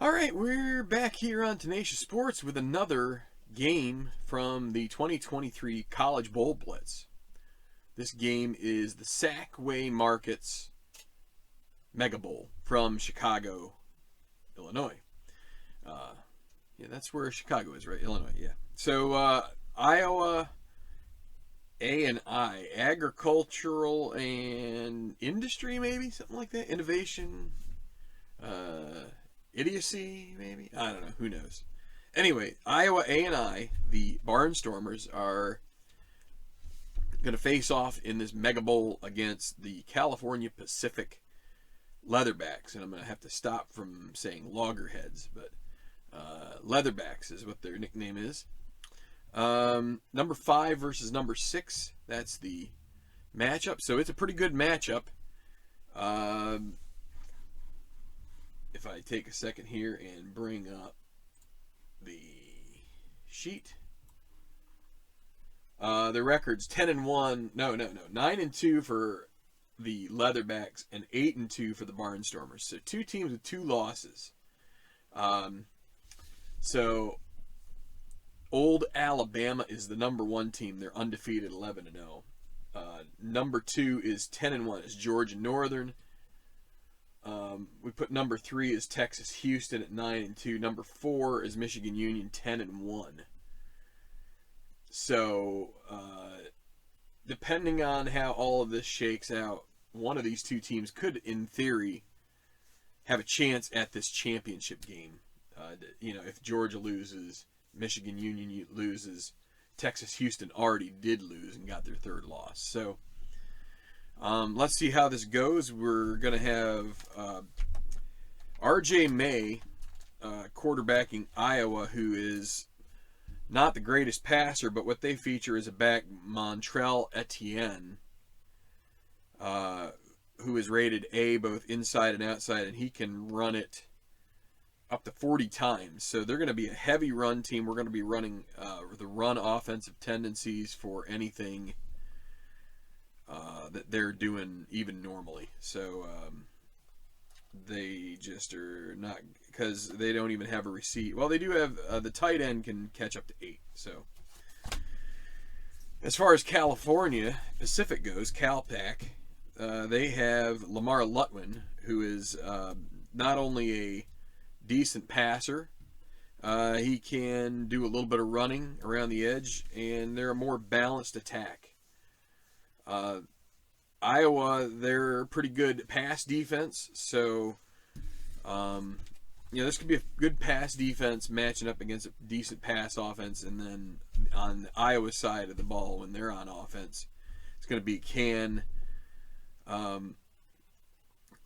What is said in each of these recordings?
All right, we're back here on Tenacious Sports with another game from the 2023 College Bowl Blitz. This game is the Sackway Markets Mega Bowl from Chicago, Illinois. Yeah, that's where Chicago is, right? Illinois, yeah. So, Iowa A&I, agricultural and industry, maybe? Something like that? Innovation, idiocy, maybe? I don't know. Who knows? Anyway, Iowa A&I, the Barnstormers, are going to face off in this Mega Bowl against the California Pacific Leatherbacks. And I'm going to have to stop from saying loggerheads, but Leatherbacks is what their nickname is. Number 5 versus number 6. That's the matchup. So it's a pretty good matchup. If I take a second here and bring up the sheet. The record's 10-1. No. 9-2 for the Leatherbacks and 8-2 for the Barnstormers. So two teams with 2 losses. So Old Alabama is the number 1 team. They're undefeated, 11-0. Number 2 is 10-1. It's Georgia Northern. We put number 3 is Texas Houston at 9-2. Number 4 is Michigan Union, 10-1. So, depending on how all of this shakes out, one of these two teams could, in theory, have a chance at this championship game. If Georgia loses, Michigan Union loses, Texas Houston already did lose and got their 3rd loss. So, let's see how this goes. We're going to have R.J. May quarterbacking Iowa, who is not the greatest passer, but what they feature is a back, Montrell Etienne, who is rated A both inside and outside, and he can run it up to 40 times. So they're going to be a heavy run team. We're going to be running the run offensive tendencies for anything that they're doing even normally. So they just are not, because they don't even have a receipt. Well, they do have, the tight end can catch up to 8. So as far as California Pacific goes, CalPAC, they have Lamar Lutwin, who is not only a decent passer, he can do a little bit of running around the edge, and they're a more balanced attack. Iowa, they're a pretty good pass defense, so this could be a good pass defense matching up against a decent pass offense, and then on the Iowa side of the ball, when they're on offense, it's going to be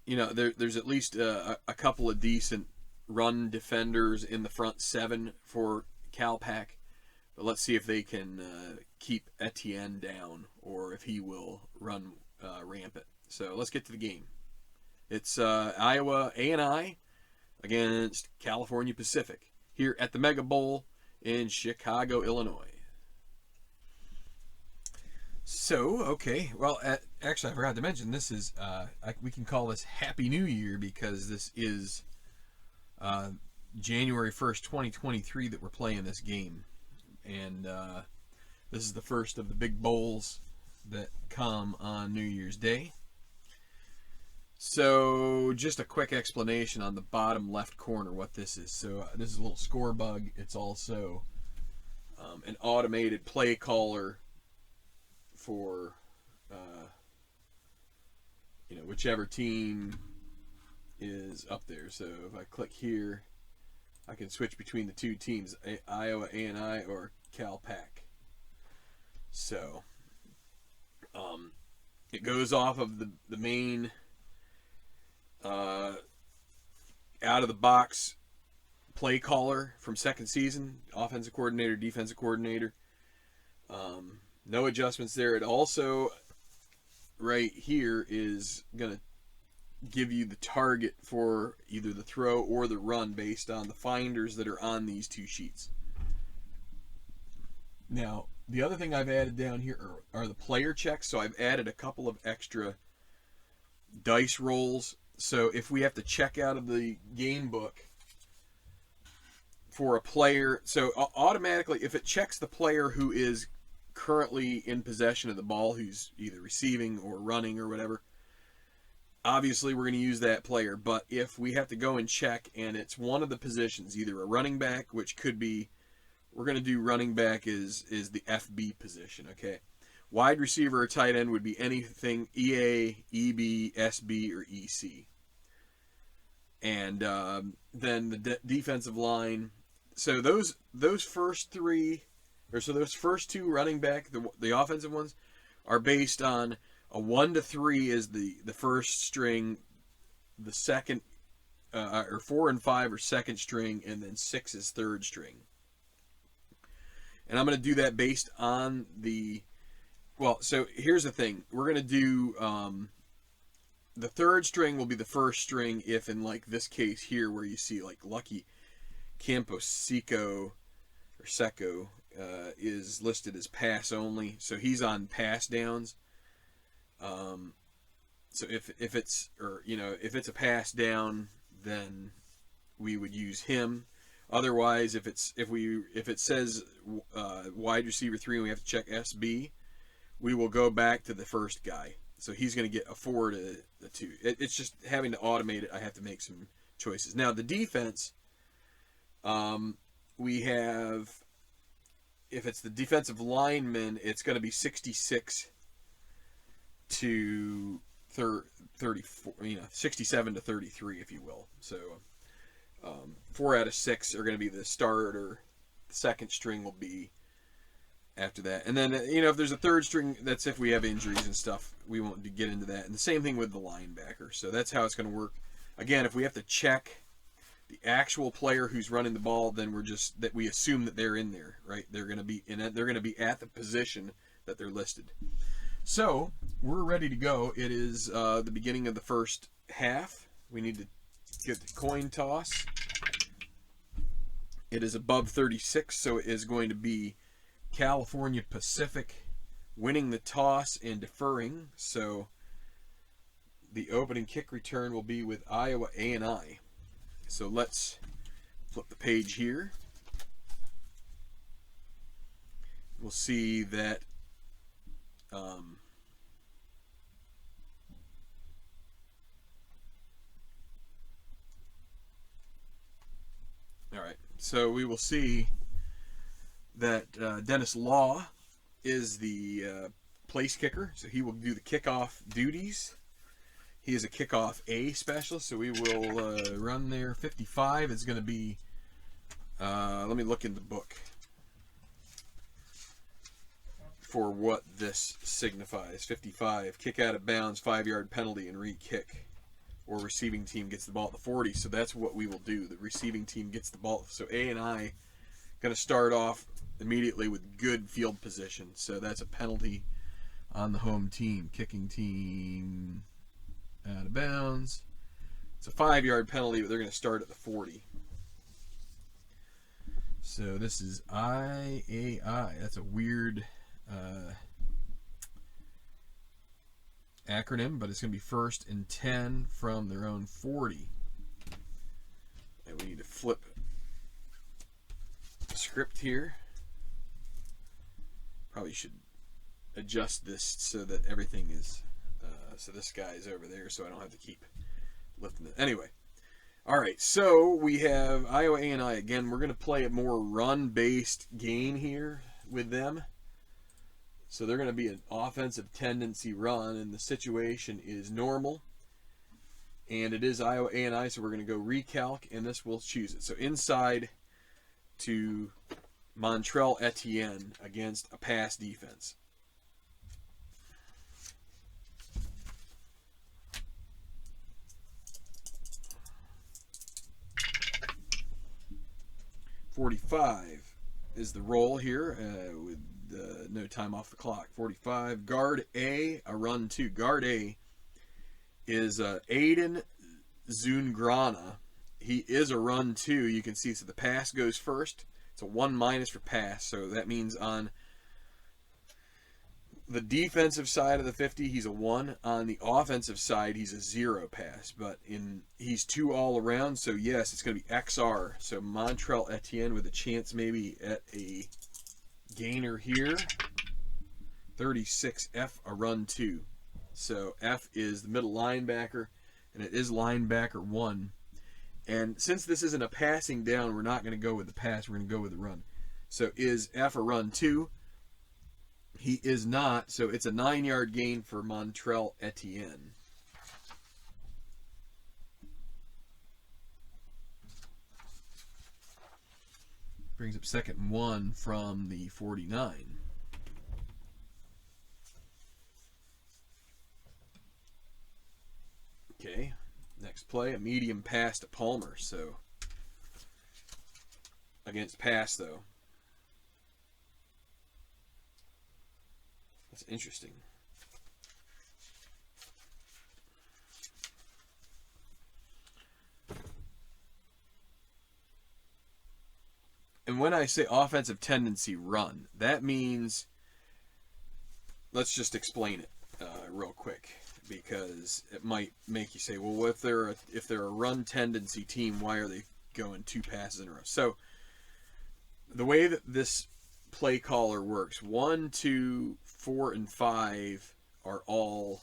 there's at least a couple of decent run defenders in the front 7 for CalPAC, but let's see if they can keep Etienne down, or if he will run rampant. So let's get to the game. It's Iowa A&I against California Pacific here at the Mega Bowl in Chicago, Illinois. So, okay, well, actually, I forgot to mention, this is, we can call this Happy New Year, because this is January 1st, 2023 that we're playing this game. And this is the first of the big bowls that come on New Year's Day. So just a quick explanation on the bottom left corner what this is. So this is a little score bug. It's also an automated play caller for whichever team is up there. So if I click here, I can switch between the two teams, Iowa A&I or CalPAC. So it goes off of the main out of the box play caller from second season, offensive coordinator, defensive coordinator. No adjustments there. It also, right here, is going to give you the target for either the throw or the run based on the finders that are on these two sheets. Now, the other thing I've added down here are the player checks. So I've added a couple of extra dice rolls. So if we have to check out of the game book for a player. So automatically, if it checks the player who is currently in possession of the ball, who's either receiving or running or whatever, obviously we're going to use that player. But if we have to go and check and it's one of the positions, either a running back, which could be, we're going to do running back is the FB position, okay? Wide receiver or tight end would be anything EA, EB, SB, or EC. And then the defensive line. So those first three, or so those first two running back, the offensive ones, are based on a 1 to 3 is the first string, the second, or 4 and 5 are second string, and then 6 is third string. And I'm going to do that based on the, well, so here's the thing. We're going to do, the third string will be the first string if, in like this case here, where you see like Lucky Camposico or Seco is listed as pass only, so he's on pass downs. So if it's, or if it's a pass down, then we would use him. Otherwise, if it says wide receiver 3 and we have to check SB, we will go back to the first guy. So he's going to get a 4 to the 2. It's just having to automate it. I have to make some choices. Now the defense, we have, if it's the defensive lineman, it's going to be 66 to 34, 67 to 33, if you will. So 4 out of 6 are going to be the starter. The second string will be after that. And then, if there's a third string, that's if we have injuries and stuff. We won't get into that. And the same thing with the linebacker. So that's how it's going to work. Again, if we have to check the actual player who's running the ball, then we assume that they're in there, right? They're going to be at the position that they're listed. So we're ready to go. It is the beginning of the first half. We need to get the coin toss. It is above 36, so it is going to be California Pacific winning the toss and deferring. So the opening kick return will be with Iowa A&I. So let's flip the page here. We'll see that all right, so we will see that Dennis Law is the place kicker, so he will do the kickoff duties. He is a kickoff A specialist, so we will run there. 55 is going to be, let me look in the book for what this signifies. 55, kick out of bounds, 5-yard penalty, and re-kick. Or receiving team gets the ball at the 40, so that's what we will do. The receiving team gets the ball. So A&I going to start off immediately with good field position. So that's a penalty on the home team. Kicking team out of bounds. It's a 5-yard penalty, but they're going to start at the 40. So this is IAI. That's a weird acronym, but it's going to be 1st and 10 from their own 40. And we need to flip the script here. Probably should adjust this so that everything is, so this guy is over there so I don't have to keep lifting it. Anyway, all right, so we have Iowa A&I. Again, we're going to play a more run-based game here with them. So they're going to be an offensive tendency run, and the situation is normal. And it is Iowa A&I, so we're going to go recalc, and this will choose it. So inside to Montrell Etienne against a pass defense. .45 is the roll here with no time off the clock. 45. Guard A, a run 2. Guard A is Aiden Zungrana. He is a run 2. You can see, so the pass goes first. It's a 1- for pass, so that means on the defensive side of the 50, he's a 1. On the offensive side, he's a 0 pass. But he's 2 all around, so yes, it's going to be XR. So Montrell Etienne with a chance maybe at a gainer here. 36 F, a run 2. So F is the middle linebacker, and it is linebacker 1. And since this isn't a passing down, we're not going to go with the pass. We're going to go with the run. So is F a run 2? He is not. So it's a 9-yard gain for Montrell Etienne. Brings up 2nd and 1 from the 49. Okay. Next play, a medium pass to Palmer. So, against pass, though. That's interesting. And when I say offensive tendency run, that means, let's just explain it real quick, because it might make you say, well, if they're a run tendency team, why are they going 2 passes in a row? So the way that this play caller works, 1, 2, 4, and 5 are all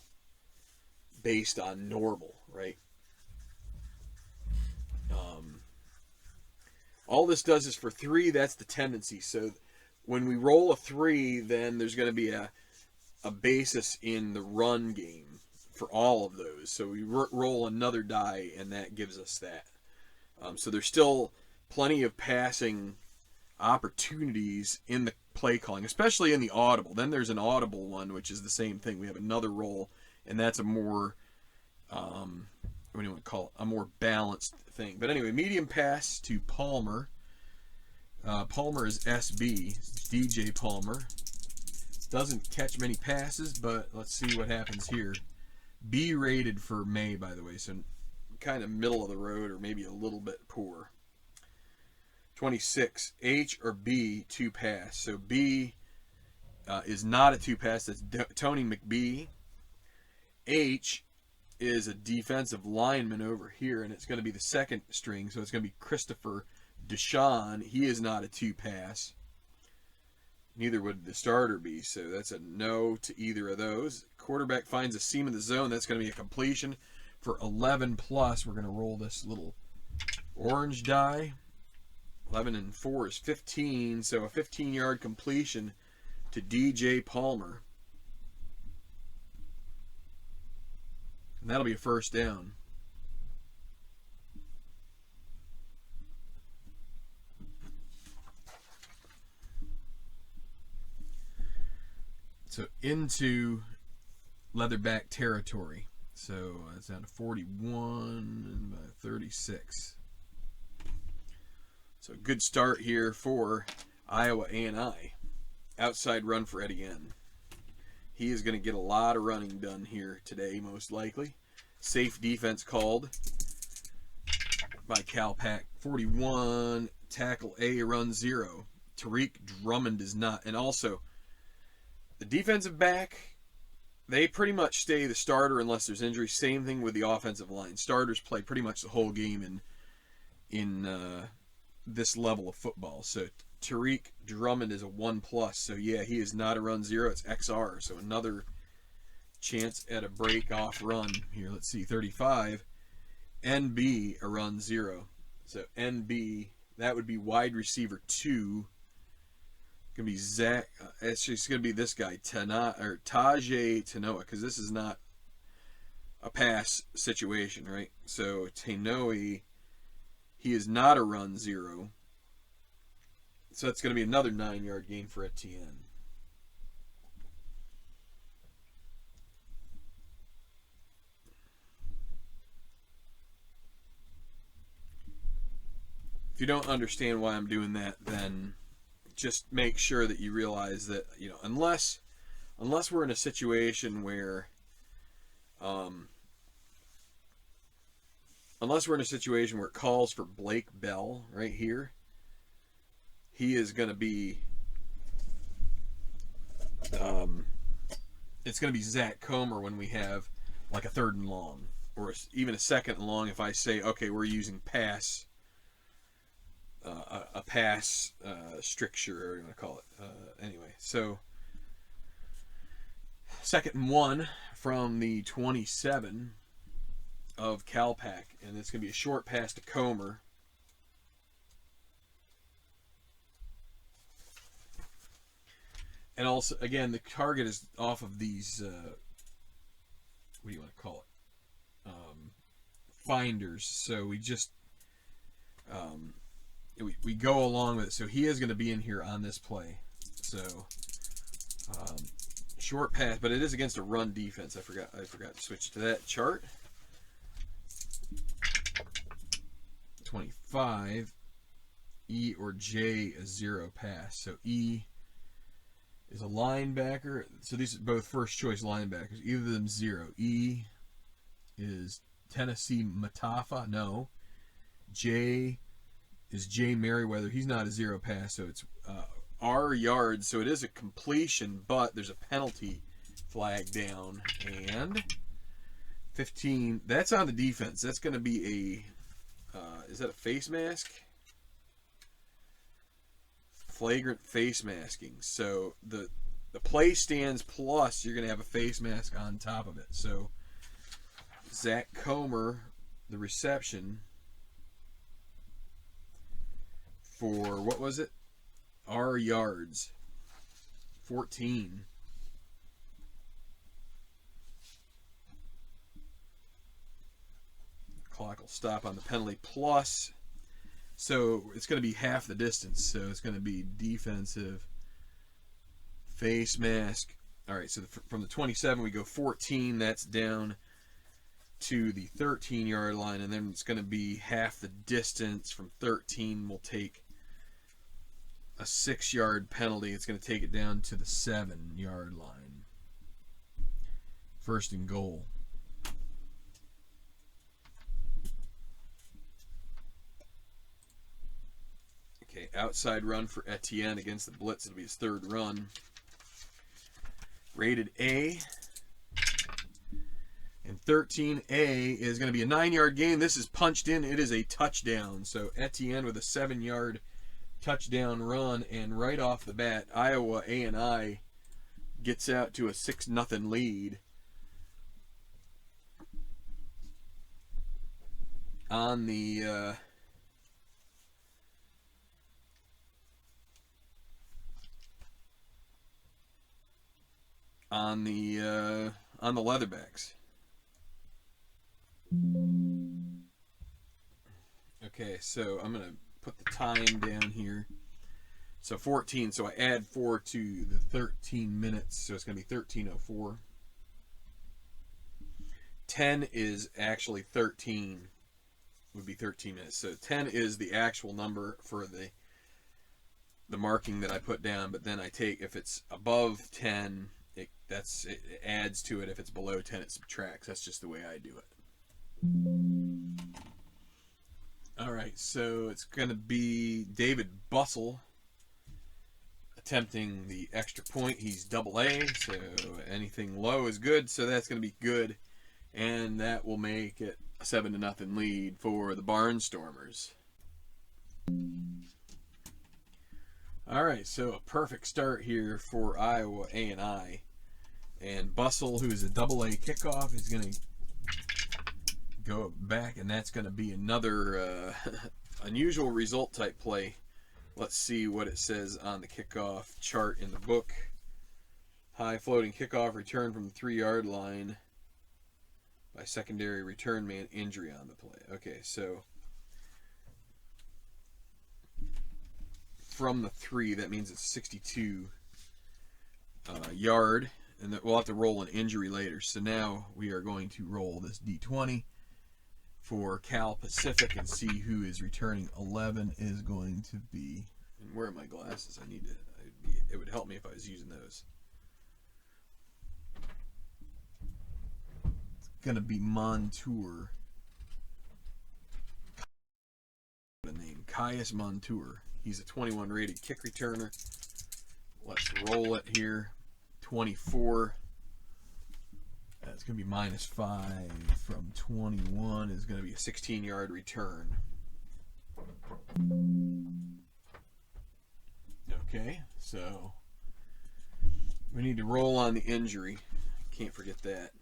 based on normal, right? All this does is for 3, that's the tendency. So when we roll a 3, then there's going to be a basis in the run game for all of those. So we roll another die, and that gives us that. So there's still plenty of passing opportunities in the play calling, especially in the audible. Then there's an audible one, which is the same thing. We have another roll, and that's a more, what do you want to call it? A more balanced thing. But anyway, medium pass to Palmer. Palmer is SB, DJ Palmer. Doesn't catch many passes, but let's see what happens here. B rated for May, by the way, so kind of middle of the road or maybe a little bit poor. 26, H or B, 2 pass. So B is not a 2 pass. That's Tony McBee. H is a defensive lineman over here, and it's going to be the 2nd string, so it's going to be Christopher Deshawn. He is not a 2 pass. Neither would the starter be, so that's a no to either of those. Quarterback finds a seam in the zone. That's going to be a completion for 11 plus. We're going to roll this little orange die. 11 and 4 is 15, so a 15-yard completion to DJ Palmer. And that'll be a first down. So into leatherback territory. So it's down to 41 and 36. So good start here for Iowa A&I. Outside run for Etienne. He is going to get a lot of running done here today, most likely. Safe defense called by Cal Pack. 41, tackle A, run 0. Tariq Drummond is not. And also, the defensive back, they pretty much stay the starter unless there's injury. Same thing with the offensive line. Starters play pretty much the whole game in this level of football. So Tariq Drummond is a 1 plus. So yeah, he is not a run 0. It's XR. So another chance at a break off run here. Let's see, 35. NB, a run 0. So NB, that would be wide receiver 2. Gonna be Zach. It's just gonna be this guy, Tajay Tanoa, because this is not a pass situation, right? So Tanoa, he is not a run 0. So that's gonna be another 9-yard gain for Etienne. If you don't understand why I'm doing that, then just make sure that you realize that, you know, unless we're in a situation where it calls for Blake Bell right here, he is going to be it's going to be Zach Comer when we have like a 3rd and long, or even a 2nd and long. If I say, okay, we're using pass, a pass stricture, or whatever you want to call it. Anyway, so 2nd and 1 from the 27 of Calpac, and it's going to be a short pass to Comer. And also, again, the target is off of these, what do you want to call it? Finders. So we just, we go along with it. So he is going to be in here on this play. So, short pass, but it is against a run defense. I forgot to switch to that chart. 25, E or J a 0 pass. So E is a linebacker. So these are both first choice linebackers. Either of them 0. E is Tennessee Matafa. No. J is Jay Merriweather. He's not a 0 pass, so it's R yards. So it is a completion, but there's a penalty flag down. And 15. That's on the defense. That's going to be a is that a face mask? Flagrant face masking. So the play stands plus you're going to have a face mask on top of it. So Zach Comer, the reception for, what was it? R yards. 14. Clock will stop on the penalty plus. So it's going to be half the distance. So it's going to be defensive face mask. All right, so from the 27 we go 14. That's down to the 13-yard line, and then it's going to be half the distance. From 13 we'll take a 6-yard penalty. It's going to take it down to the 7-yard line. 1st and goal. Okay, outside run for Etienne against the Blitz. It'll be his 3rd run. Rated A. And 13A is going to be a 9-yard gain. This is punched in. It is a touchdown. So Etienne with a 7-yard touchdown run. And right off the bat, Iowa A&I gets out to a 6-0 lead. On the on the Leatherbacks. Okay, so I'm going to put the time down here. So 14, so I add 4 to the 13 minutes, so it's going to be 13:04. 10 is actually 13, would be 13 minutes. So 10 is the actual number for the marking that I put down, but then I take, if it's above 10, it adds to it. If it's below 10, it subtracts. That's just the way I do it. All right, so it's going to be David Bussell attempting the extra point. He's double A, so anything low is good, so that's going to be good. And that will make it a 7-0 lead for the Barnstormers. All right, so a perfect start here for Iowa A&I. And Bussell, who is a double A kickoff, is going to go back, and that's going to be another unusual result type play. Let's see what it says on the kickoff chart in the book. High floating kickoff return from the 3-yard line by secondary return man, injury on the play. Okay, so from the 3, that means it's 62 yard, and we'll have to roll an injury later. So now we are going to roll this D20 for Cal Pacific and see who is returning. 11 is going to be, and where are my glasses? I need to, it would help me if I was using those. It's going to be Montour. What a name, Caius Montour. He's a 21 rated kick returner. Let's roll it here. 24. It's going to be -5 from 21. Is going to be a 16-yard return. Okay, so we need to roll on the injury. Can't forget that.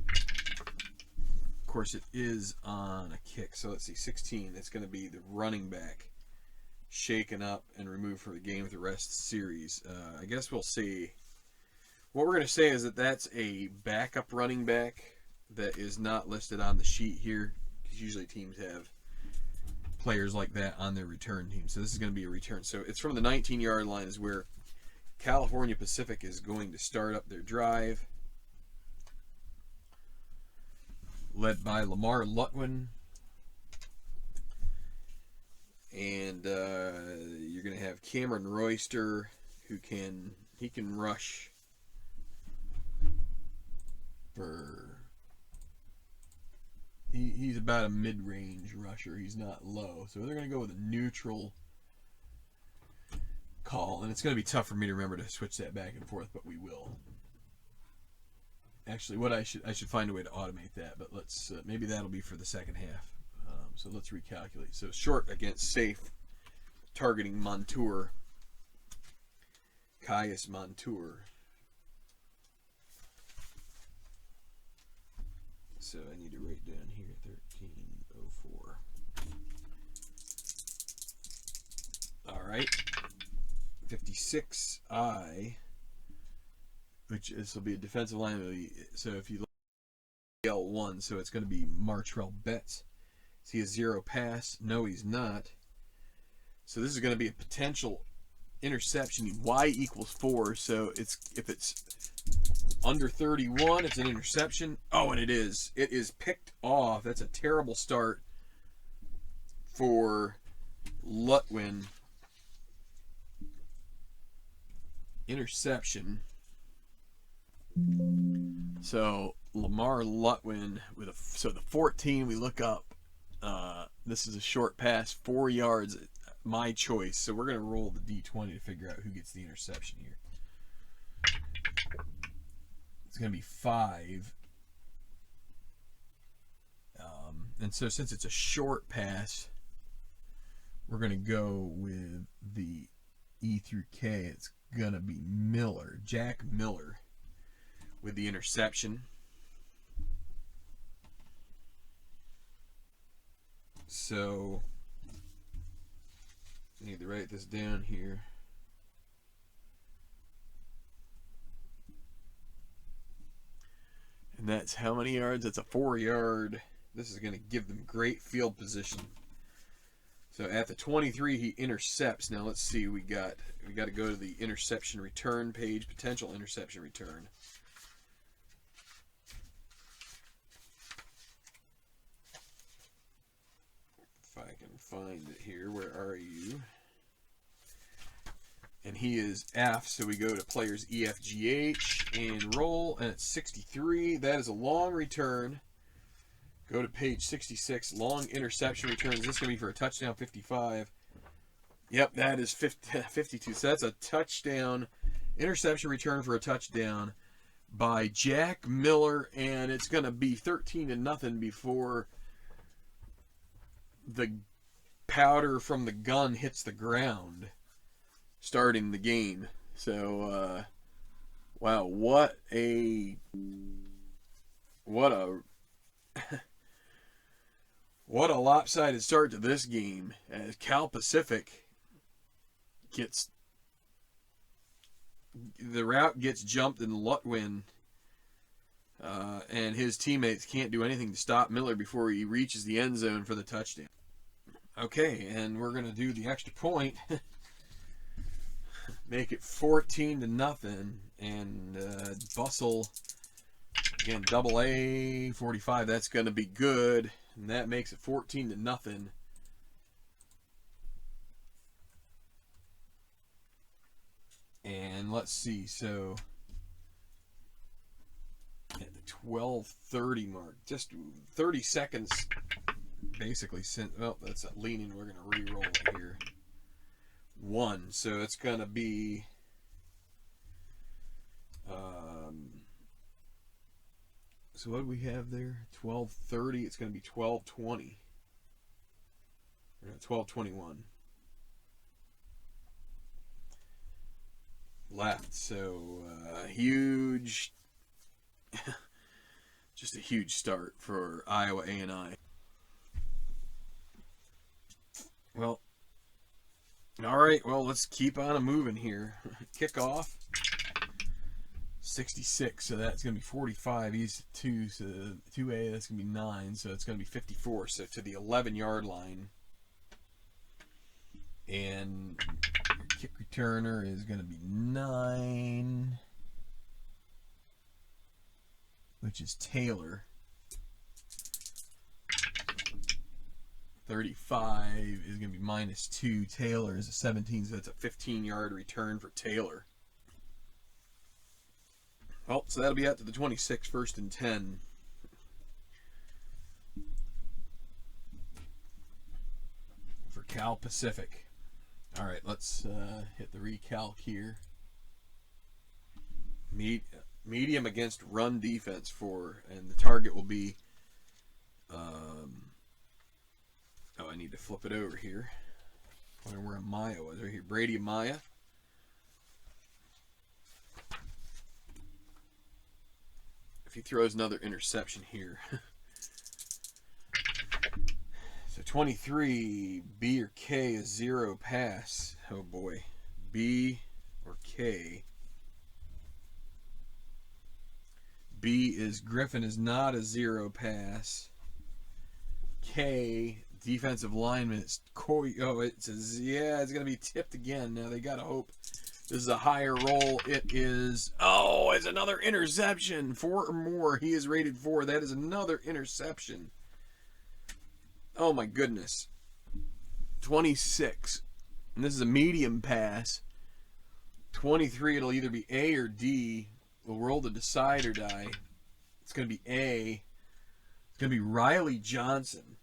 Of course, it is on a kick. So let's see, 16. It's going to be the running back shaken up and removed from the game for the rest of the series. I guess we'll see. What we're going to say is that that's a backup running back that is not listed on the sheet here, because usually teams have players like that on their return team. So this is going to be a return. So it's from the 19-yard line is where California Pacific is going to start up their drive, led by Lamar Lutwin. And you're going to have Cameron Royster, who can rush for... He's about a mid-range rusher. He's not low. So they're going to go with a neutral call. And it's going to be tough for me to remember to switch that back and forth, but we will. Actually, what I should find a way to automate that, but let's maybe that'll be for the second half. So let's recalculate. So short against safe, targeting Montour. Caius Montour. So I need to write down here 1304. All right. 56I, which this will be a defensive line. So if you look at L1, so it's going to be Martrell Betts. Is he a 0 pass? No, he's not. So this is going to be a potential interception. Y equals 4. So if it's under 31, it's an interception. Oh, and it is. It is picked off. That's a terrible start for Lutwin. Interception. So Lamar Lutwin with so the 14 we look up. This is a short pass, 4 yards. My choice. So we're going to roll the D20 to figure out who gets the interception here. It's going to be 5. And so since it's a short pass, we're going to go with the E through K. It's going to be Miller, Jack Miller, with the interception. So I need to write this down here. And that's how many yards? That's a 4-yard. This is going to give them great field position. So at the 23, he intercepts. Now let's see. We got to go to the interception return page. Potential interception return. If I can find it here. Where are you? And he is F, so we go to players E, F, G, H, and roll, and it's 63. That is a long return. Go to page 66, long interception return. Is this going to be for a touchdown? 55. Yep, that is 52. So that's a touchdown, interception return for a touchdown by Jack Miller, and it's going to be 13-0 before the powder from the gun hits the ground, starting the game. So, wow, what a what a lopsided start to this game, as Cal Pacific gets the route gets jumped and Lutwin and his teammates can't do anything to stop Miller before he reaches the end zone for the touchdown. Okay, and we're going to do the extra point. Make it 14-0, and Bustle, again, double A, 45, that's going to be good, and that makes it 14-0. And let's see, so at the 12:30 mark, just 30 seconds basically since, well, that's a leaning, we're going to re-roll it here. 1, so it's going to be So what do we have there? 12:30. It's going to be 12:20. 12:21. Left. So huge, just a huge start for Iowa A&I. Well, all right. Well, let's keep on moving here. Kickoff. 66, so that's going to be 45. He's 2, so 2A, that's going to be 9, so it's going to be 54. So to the 11-yard line. And your kick returner is going to be 9, which is Taylor. 35 is going to be -2. Taylor is a 17, so that's a 15-yard return for Taylor. Well, so that'll be out to the 26, 1st and 10. For Cal Pacific. All right, let's hit the recalc here. Medium against run defense and the target will be, I need to flip it over here. I wonder where Amaya was, right here. Brady Amaya. If he throws another interception here. So 23, B or K is 0 pass. Oh boy. B or K. B is Griffin is not a 0 pass. K, defensive lineman, it's Coy. Oh, it says, yeah, it's going to be tipped again. Now they got to hope this is a higher roll. It is, oh, it's another interception. 4 or more. He is rated 4. That is another interception. Oh, my goodness. 26. And this is a medium pass. 23, it'll either be A or D. We'll roll the decider die. It's going to be A. It's going to be Riley Johnson.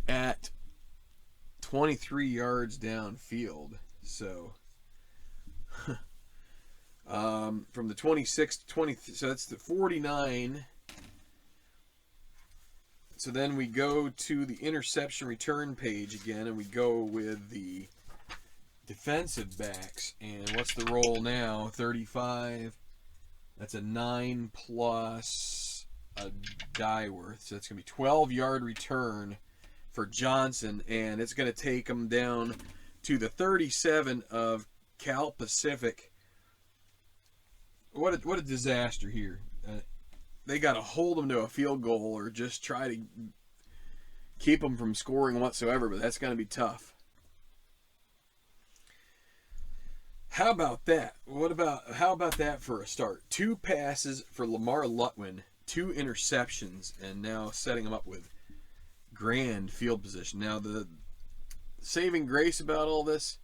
At 23 yards downfield. So, from the 26 to 20, so that's the 49. So then we go to the interception return page again, and we go with the defensive backs. And what's the roll now? 35. That's a 9 plus a die worth. So that's going to be 12-yard return for Johnson, and it's going to take him down to the 37 of Cal Pacific. What a disaster here. They got to hold him to a field goal or just try to keep him from scoring whatsoever, but that's going to be tough. How about that? How about that for a start? 2 passes for Lamar Lutwin, 2 interceptions, and now setting him up with grand field position. Now, the saving grace about all this,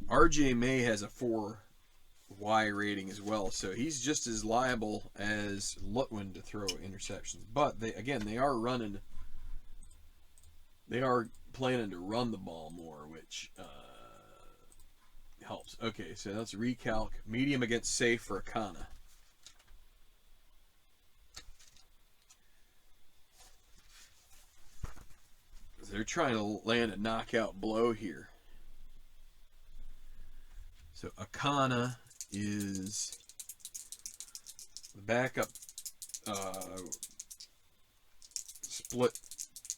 RJ May has a 4Y rating as well, so he's just as liable as Lutwin to throw interceptions. But they are planning to run the ball more, which helps. Okay, so let's recalc. Medium against safe for Akana. They're trying to land a knockout blow here. So Akana is the backup split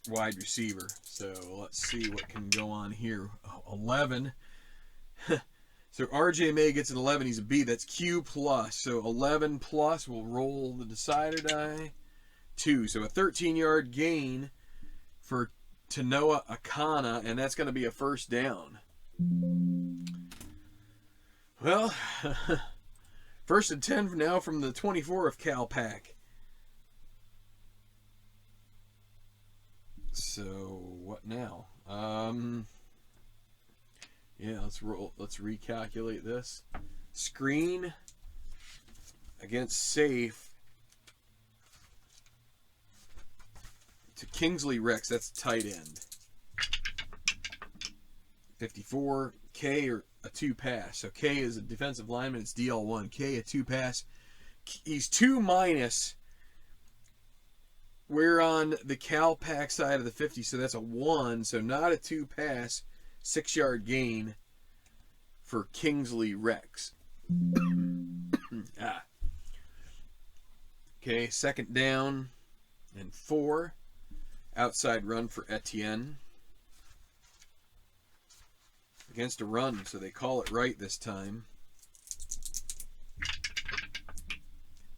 wide receiver. So let's see what can go on here. 11. So RJ May gets an 11. He's a B. That's Q plus. So 11 plus. We'll roll the decider die. 2. So a 13-yard gain for Tanoa Akana, and that's going to be a first down. Well, 1st and 10 now from the 24 of Cal Pac. So what now? Yeah, let's recalculate this. Screen against safe to Kingsley Rex. That's tight end. 54. K or a 2 pass. So K is a defensive lineman. It's DL1. K a 2 pass. He's 2 minus. We're on the Cal Pack side of the 50, so that's a 1. So not a 2 pass. 6-yard gain for Kingsley Rex. Okay, second down and 4. Outside run for Etienne. Against a run, so they call it right this time.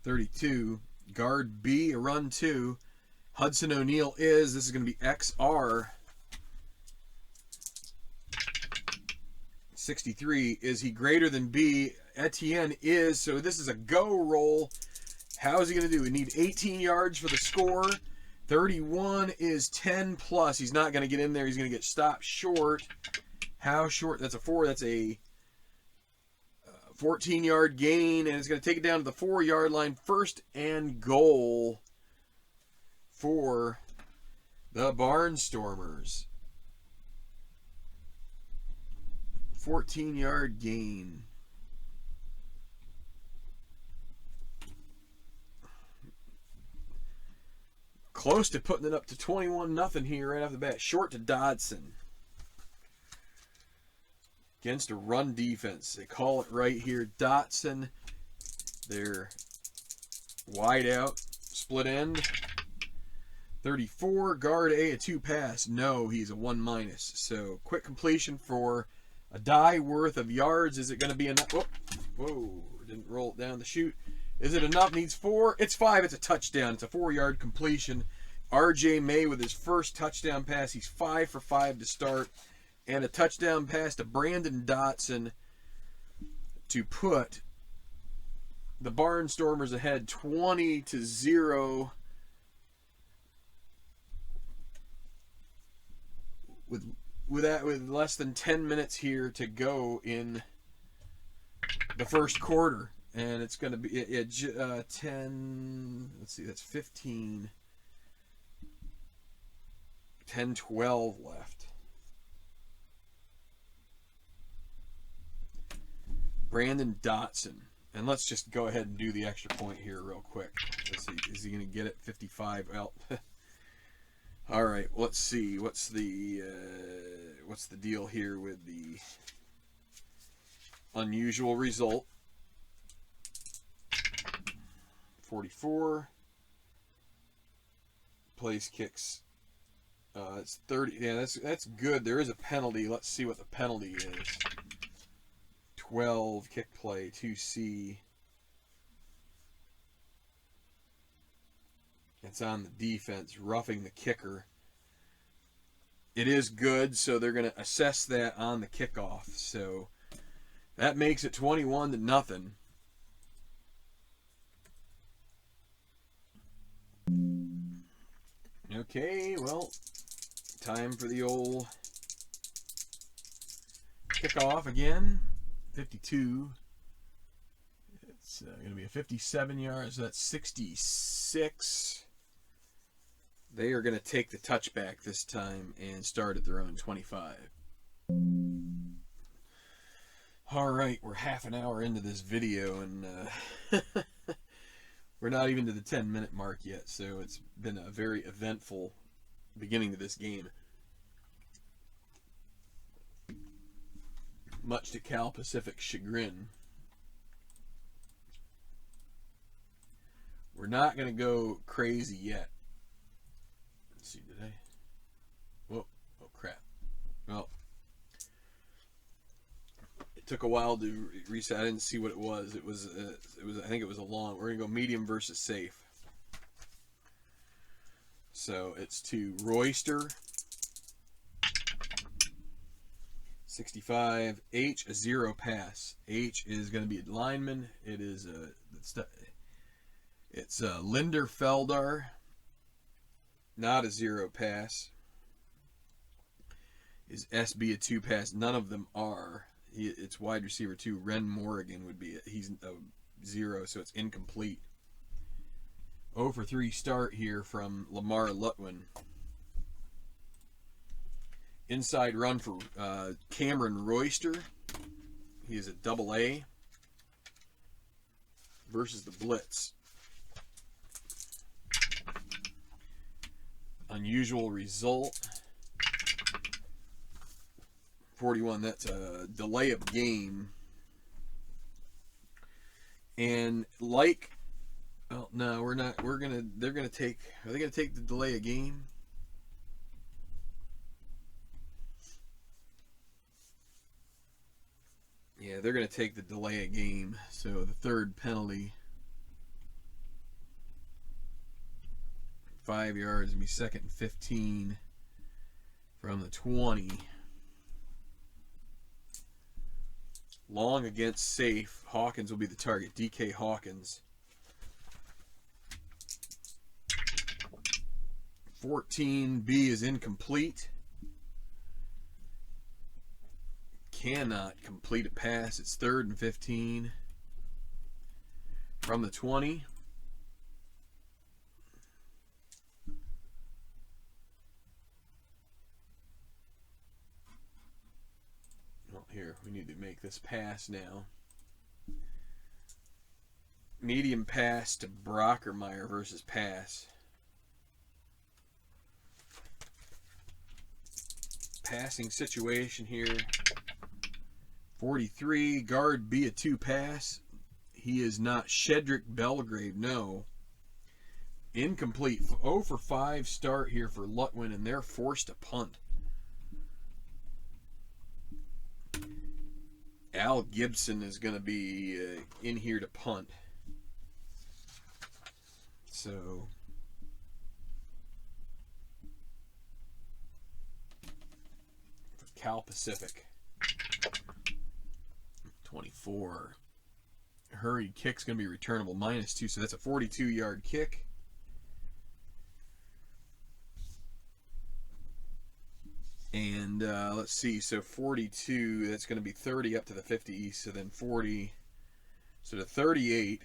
32. Guard B, a run 2. Hudson O'Neal this is going to be XR. 63. Is he greater than B? Etienne is, so this is a go roll. How is he going to do? We need 18 yards for the score. 31 is 10 plus. He's not going to get in there. He's going to get stopped short. How short? That's a 4. That's a 14-yard gain, and it's going to take it down to the 4-yard line. First and goal for the Barnstormers. 14-yard gain. Close to putting it up to 21-0 here right off the bat. Short to Dodson. Against a run defense. They call it right here. Dotson. They're wide out. Split end. 34. Guard A, a 2 pass. No, he's a 1 minus. So quick completion for a die worth of yards. Is it going to be enough? Whoa. Didn't roll it down the chute. Is it enough? Needs 4. It's 5. It's a touchdown. It's a 4-yard completion. RJ May with his first touchdown pass. He's 5 for 5 to start. And a touchdown pass to Brandon Dotson to put the Barnstormers ahead 20-0 with less than 10 minutes here to go in the first quarter. And it's going to be 10, let's see, that's 15, 10-12 left. Brandon Dotson. And let's just go ahead and do the extra point here real quick. Let's see, is he going to get it? 55? Well, all right, let's see. What's the deal here with the unusual result? 44. Place kicks. It's 30. Yeah, that's good. There is a penalty. Let's see what the penalty is. 12. Kick play. 2C. It's on the defense. Roughing the kicker. It is good, so they're going to assess that on the kickoff. So that makes it 21-0. Okay, well, time for the old kickoff again. 52. It's going to be a 57 yards, so that's 66. They are going to take the touchback this time and start at their own 25. All right, we're half an hour into this video, and we're not even to the 10-minute mark yet, so it's been a very eventful beginning to this game. Much to Cal Pacific's chagrin. We're not going to go crazy yet. Let's see, did I? Whoa, oh crap. Well, it took a while to reset. I didn't see what it was. It was I think it was a long. We're going to go medium versus safe. So it's to Royster. 65. H, a 0 pass. H is going to be a lineman. It is it's Linder Feldar. Not a 0 pass. Is SB a 2 pass? None of them are. It's wide receiver 2. Ren Morrigan would be it. He's a 0, so it's incomplete. 0 for 3 start here from Lamar Lutwin. Inside run for Cameron Royster. He is a AA versus the Blitz. Unusual result. 41, that's a delay of game. And like, oh no, we're not, they're gonna take, are they gonna take the delay of game? Yeah, they're gonna take the delay of game. So the third penalty, 5 yards, and be 2nd and 15 from the 20. Long against safe. Hawkins will be the target. DK Hawkins. 14B is incomplete. Cannot complete a pass. It's 3rd and 15 from the 20. Here, we need to make this pass now. Medium pass to Brockermeyer versus pass. Passing situation here. 43, guard B, a 2 pass. He is not. Shedrick Belgrave, no. Incomplete. 0 for 5 start here for Lutwin, and they're forced to punt. Al Gibson is going to be in here to punt. So, for Cal Pacific, 24. Hurried kick's going to be returnable, -2, so that's a 42-yard kick. And let's see, so 42, that's going to be 30 up to the 50, so then 40, so to 38.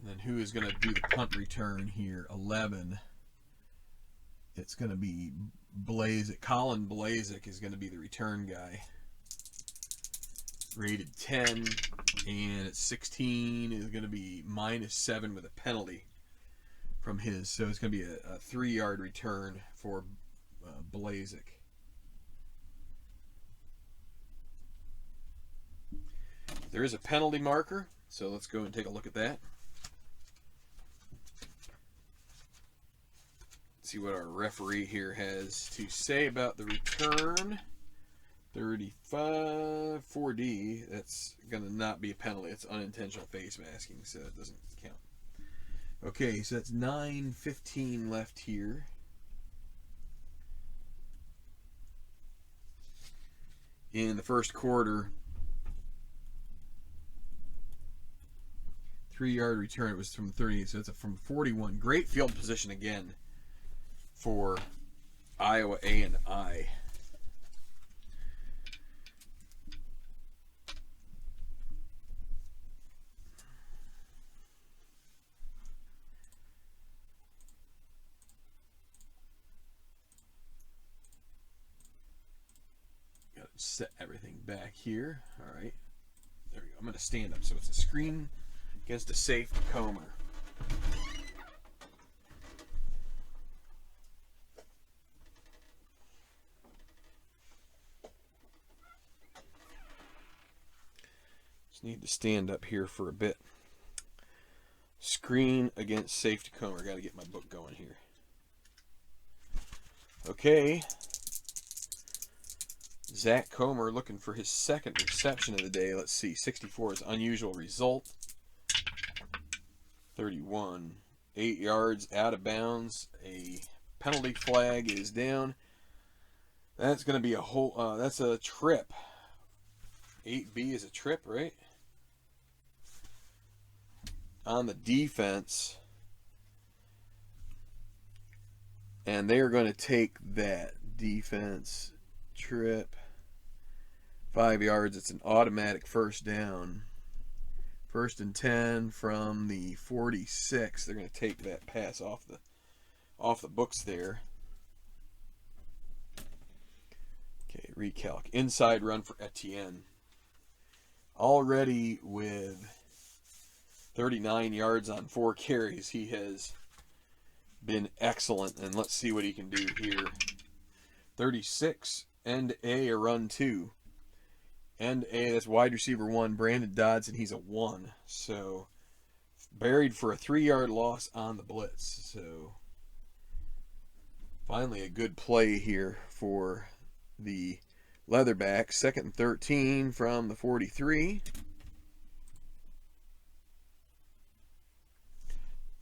And then who is going to do the punt return here? 11. It's going to be Blazik. Colin Blazik is going to be the return guy. Rated 10, and at 16 is going to be -7 with a penalty from his, so it's going to be a 3-yard return for Blazik. There is a penalty marker, so let's go and take a look at that. See what our referee here has to say about the return. 35, 4D, that's going to not be a penalty. It's unintentional face masking, so it doesn't count. Okay, so that's 9:15 left here. In the first quarter, 3-yard return. It was from 30, so it's from 41. Great field position again for Iowa A&I. Set everything back here. All right, there we go. I'm going to stand up so it's a screen against a safe Comer. Just need to stand up here for a bit. Screen against safe Comer. Got to get my book going here. Okay. Zach Comer looking for his 2nd reception of the day. Let's see. 64 is unusual result. 31. 8 yards out of bounds. A penalty flag is down. That's going to be a whole, that's a trip. 8B is a trip, right? On the defense. And they are going to take that defense trip. 5 yards. It's an automatic first down. 1st and 10 from the 46. They're going to take that pass off the books there. recalc. Inside run for Etienne. Already with 39 yards on 4 carries. He has been excellent, and let's see what he can do here. 36, end A, run 2. End A, that's wide receiver 1, Brandon Dodson. He's a 1. So, buried for a 3-yard loss on the blitz. So, finally a good play here for the Leatherback. 2nd and 13 from the 43.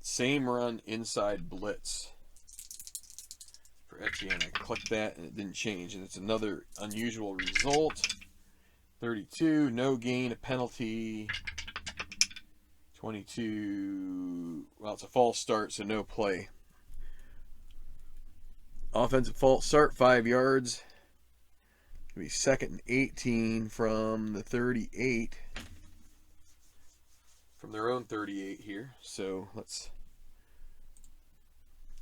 Same run inside blitz for Etienne. I clicked that and it didn't change, and it's another unusual result. 32, no gain, a penalty. 22, well, it's a false start, so no play. Offensive false start, 5 yards. It'll be 2nd and 18 from the 38. From their own 38 here. So let's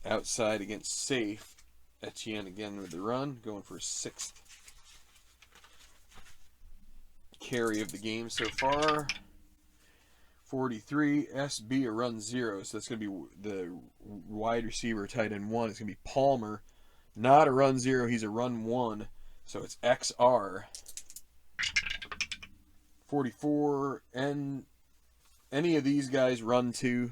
outside against safe. Etienne again with the run, going for his 6th carry of the game so far. 43, SB, a run 0. So that's going to be the wide receiver, tight end 1. It's going to be Palmer. Not a run 0, he's a run 1. So it's XR. 44, and any of these guys run 2?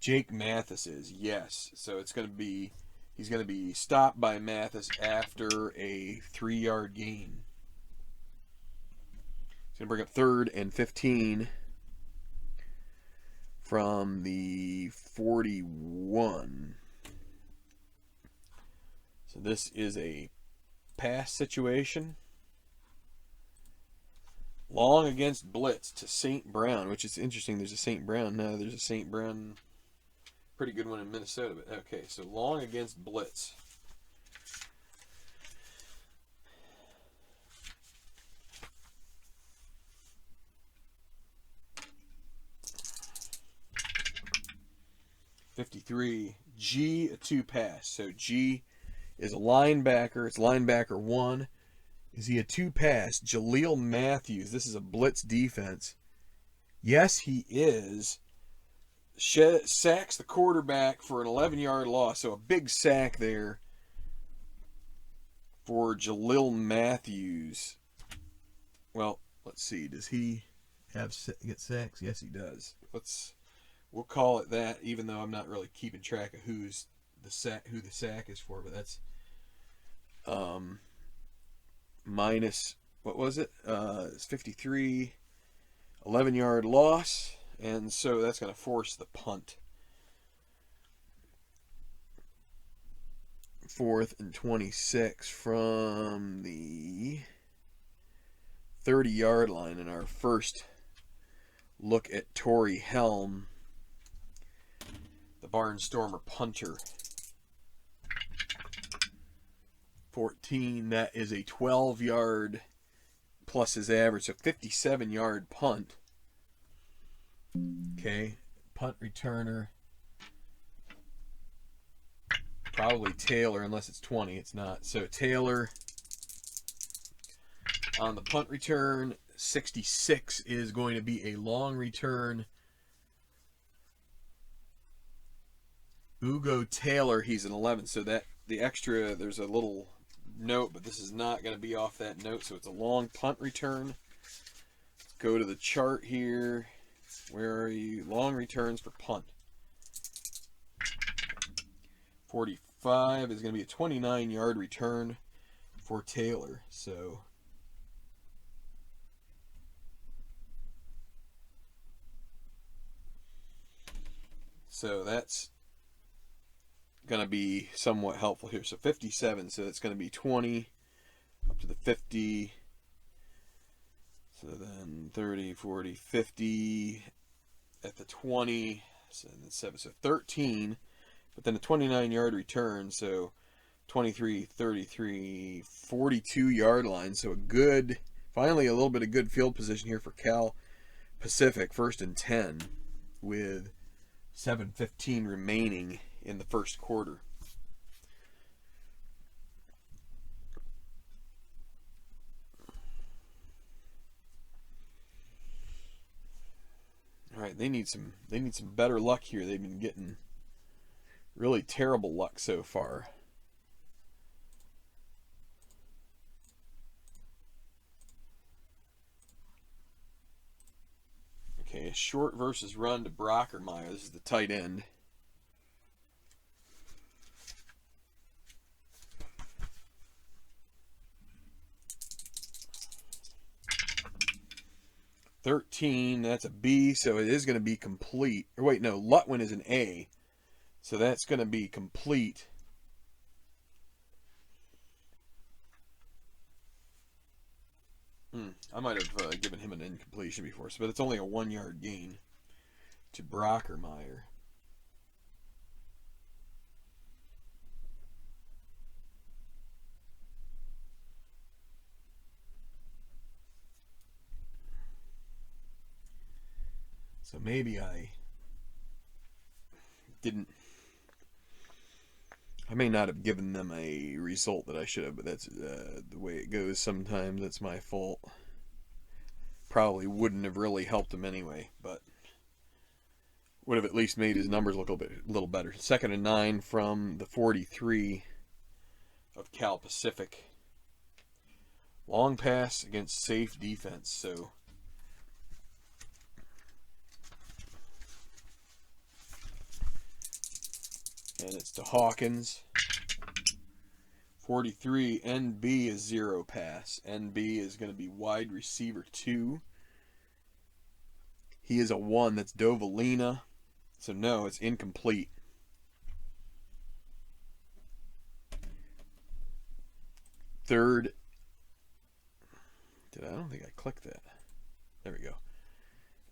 Jake Mathis is, yes. So it's going to be, he's going to be stopped by Mathis after a 3-yard gain. He's going to bring up 3rd and 15 from the 41. So this is a pass situation. Long against blitz to St. Brown, which is interesting. There's a St. Brown now. There's a St. Brown, pretty good one in Minnesota. But okay, so long against blitz. .53, G, a 2 pass. So G is a linebacker. It's linebacker 1. Is he a 2 pass? Jaleel Matthews. This is a blitz defense. Yes, he is. Sacks the quarterback for an 11-yard loss. So a big sack there for Jaleel Matthews. Well, let's see. Does he get sacks? Yes, he does. We'll call it that, even though I'm not really keeping track of who the sack is for. But that's minus, what was it? It's 53, 11-yard loss, and so that's going to force the punt. 4th and 26 from the 30-yard line in our first look at Torrey Helm, the Barnstormer punter. 14, that is a 12-yard plus his average, so 57-yard punt. Okay, punt returner. Probably Taylor, unless it's 20. It's not. So Taylor on the punt return. 66 is going to be a long return. Ugo Taylor, he's an 11. So that the extra, there's a little note, but this is not going to be off that note. So it's a long punt return. Let's go to the chart here. Where are you? Long returns for punt. 45 is going to be a 29-yard return for Taylor. So that's going to be somewhat helpful here. So 57, so it's going to be 20 up to the 50. So then 30, 40, 50 at the 20, so then 7, so 13, but then a 29-yard return, so 23, 33, 42-yard line. So a good, finally a little bit of good field position here for Cal Pacific. 1st and 10 with 7:15 remaining in the first quarter. they need some better luck here. They've been getting really terrible luck so far. Okay, a short versus run to Brockermeyer. This is the tight end. $13, that's a B, so it is going to be complete. Or wait, no, Lutwin is an A, so that's going to be complete. I might have given him an incompletion before, but it's only a 1-yard gain to Brockermeyer. So maybe I may not have given them a result that I should have, but that's the way it goes sometimes. That's my fault. Probably wouldn't have really helped him anyway, but would have at least made his numbers look a little better. 2nd and 9 from the 43 of Cal Pacific. Long pass against safe defense, so and it's to Hawkins. 43, NB is 0 pass. NB is going to be wide receiver 2. He is a 1. That's Dovalina. So no, it's incomplete. Third. I don't think I clicked that. There we go.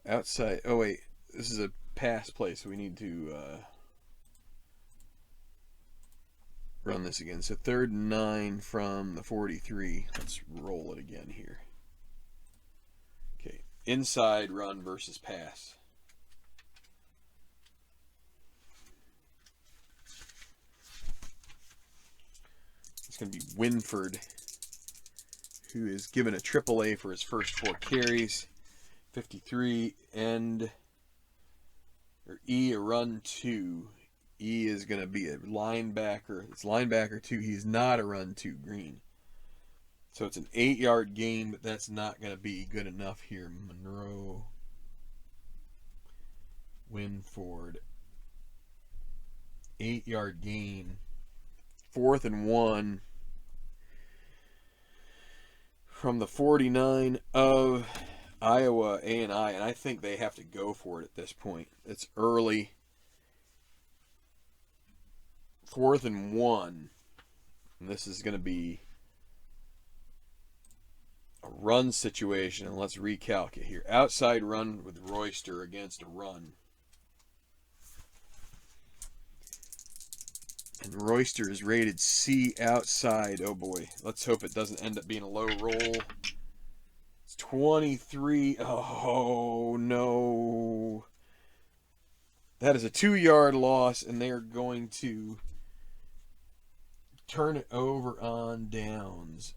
Outside. Oh, wait. This is a pass play, so we need to run this again. So 3rd and 9 from the 43. Let's roll it again here. Okay. Inside run versus pass. It's going to be Winford, who is given a AAA for his first 4 carries. 53 and E, a run 2. E is going to be a linebacker. It's linebacker 2. He's not a run 2 green. So it's an 8-yard gain, but that's not going to be good enough here. Monroe, Winford, 8-yard gain. 4th and 1 from the 49 of Iowa A&I, and I think they have to go for it at this point. It's early. 4th and 1. And this is going to be a run situation, and let's recalculate here. Outside run with Royster against a run. And Royster is rated C outside. Oh boy. Let's hope it doesn't end up being a low roll. It's 23. Oh no. That is a 2-yard loss, and they are going to turn it over on downs.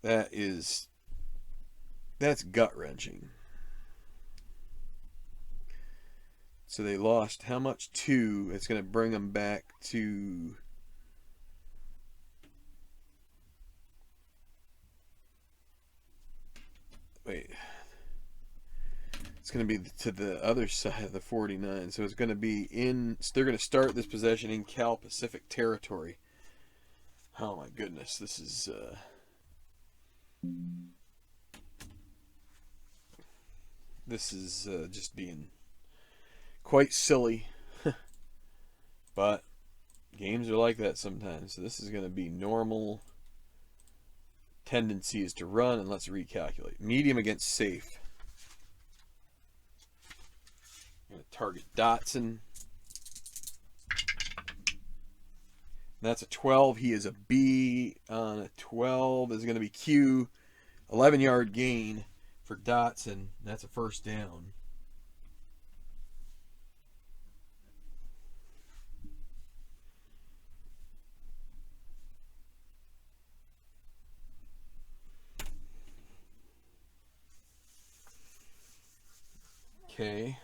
That's gut-wrenching. So they lost how much? 2. It's going to bring them back to wait. It's going to be to the other side of the 49. So it's going to be in. They're going to start this possession in Cal Pacific territory. Oh my goodness, this is just being quite silly. But games are like that sometimes. So this is going to be normal. Tendency is to run, and let's recalculate. Medium against safe. I'm going to target Dotson. That's a 12. He is a B on a 12. Is going to be Q. 11-yard gain for Dotson. That's a first down. Okay.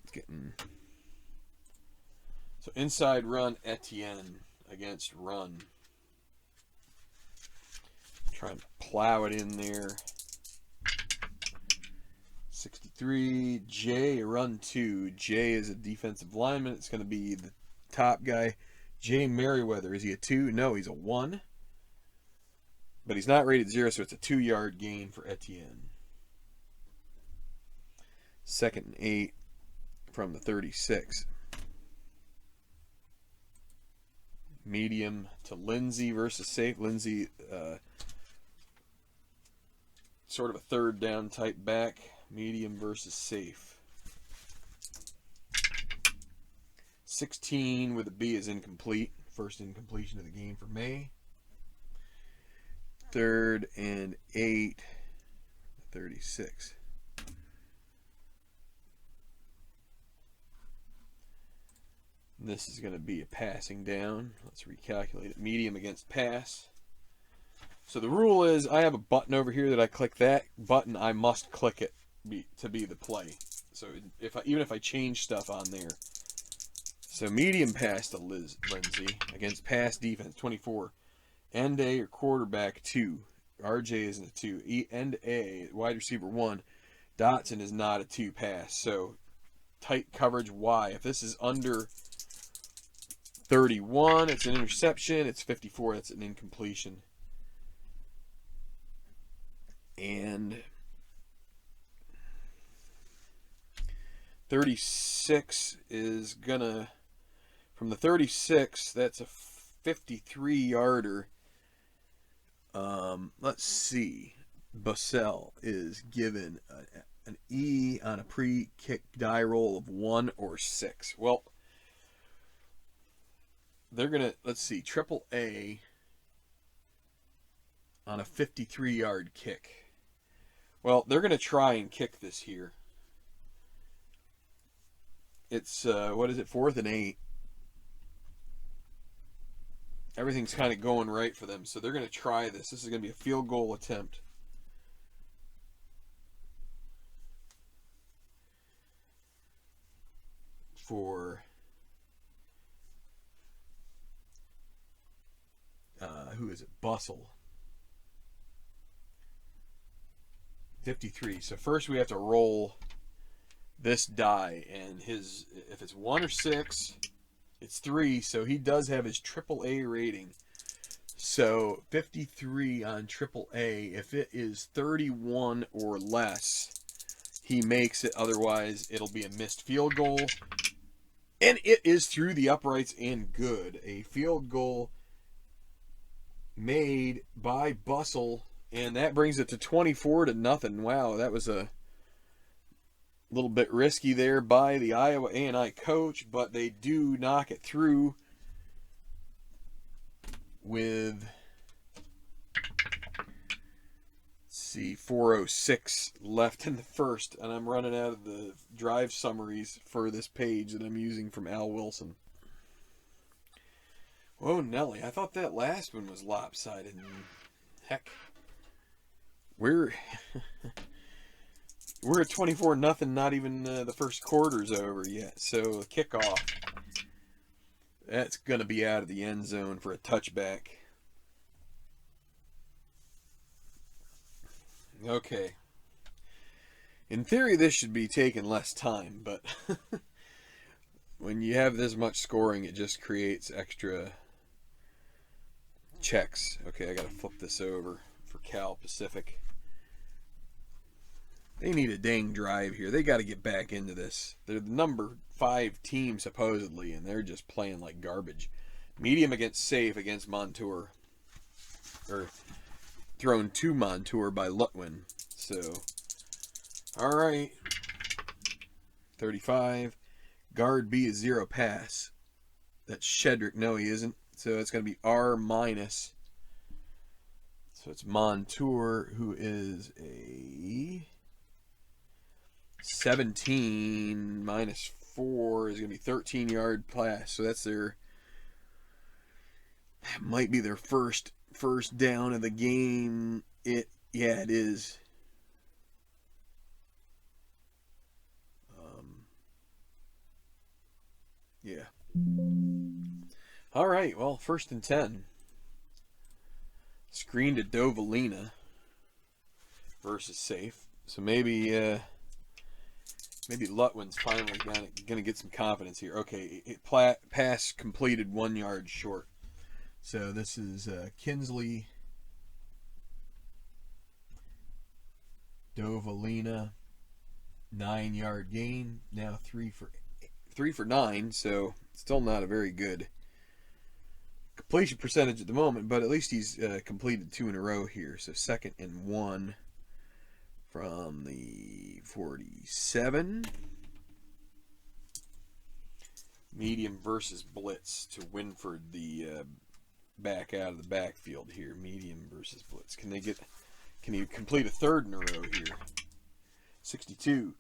It's getting... So inside run Etienne against run. Trying to plow it in there. 63. Jay, run 2. Jay is a defensive lineman. It's going to be the top guy. Jay Merriweather. Is he a 2? No, he's a 1. But he's not rated 0, so it's a 2-yard gain for Etienne. 2nd and 8 from the 36. Medium to Lindsey versus safe. Lindsey, sort of a third down type back. Medium versus safe. 16 with a B is incomplete. First incompletion of the game for May. 3rd and 8. 36. This is going to be a passing down. Let's recalculate it. Medium against pass. So the rule is I have a button over here that I click that button, I must click it to be the play. So even if I change stuff on there. So medium pass to Lindsey against pass defense 24. End A or quarterback 2. RJ isn't a 2. End A, wide receiver 1. Dotson is not a 2 pass. So tight coverage Y. If this is under 31, it's an interception. It's 54, that's an incompletion. And 36 is gonna, from the 36, that's a 53-yarder. Let's see. Bussell is given an E on a pre-kick die roll of 1 or 6. Well, they're going to, let's see, triple A on a 53-yard kick. Well, they're going to try and kick this here. It's, what is it, 4th and 8. Everything's kind of going right for them, so they're going to try this. This is going to be a field goal attempt. For who is it? Bustle. 53. So first we have to roll this die, and if it's 1 or 6, it's 3. So he does have his AAA rating. So 53 on AAA. If it is 31 or less, he makes it. Otherwise, it'll be a missed field goal. And it is through the uprights and good. A field goal made by Bustle, and that brings it to 24-0. Wow, that was a little bit risky there by the Iowa A&I coach, but they do knock it through with, let's see, 4:06 left in the first, and I'm running out of the drive summaries for this page that I'm using from Al Wilson. Whoa, Nelly, I thought that last one was lopsided. Heck, we're at 24-0, not even the first quarter's over yet. So kickoff, that's going to be out of the end zone for a touchback. Okay. In theory, this should be taking less time, but when you have this much scoring, it just creates extra checks. Okay, I got to flip this over for Cal Pacific. They need a dang drive here. They got to get back into this. They're the number 5 team, supposedly, and they're just playing like garbage. Medium against safe against Montour. Or thrown to Montour by Lutwin. So, all right. 35. Guard B is 0 pass. That's Shedrick. No, he isn't. So it's going to be R-. So it's Montour, who is a 17 minus 4 is going to be 13-yard pass. So that's that might be their first down of the game. It Yeah, it is. Yeah. All right. Well, 1st and 10. Screen to Dovalina versus safe. So maybe Lutwin's finally gonna get some confidence here. Okay, pass completed 1 yard short. So this is Kinsley, Dovalina, 9-yard gain. Now 3 for 9. So still not a very good completion percentage at the moment, but at least he's completed 2 in a row here. So 2nd and 1 from the 47. Medium versus Blitz to Winford, the back out of the backfield here. Medium versus Blitz. Can he complete a 3rd in a row here? 62.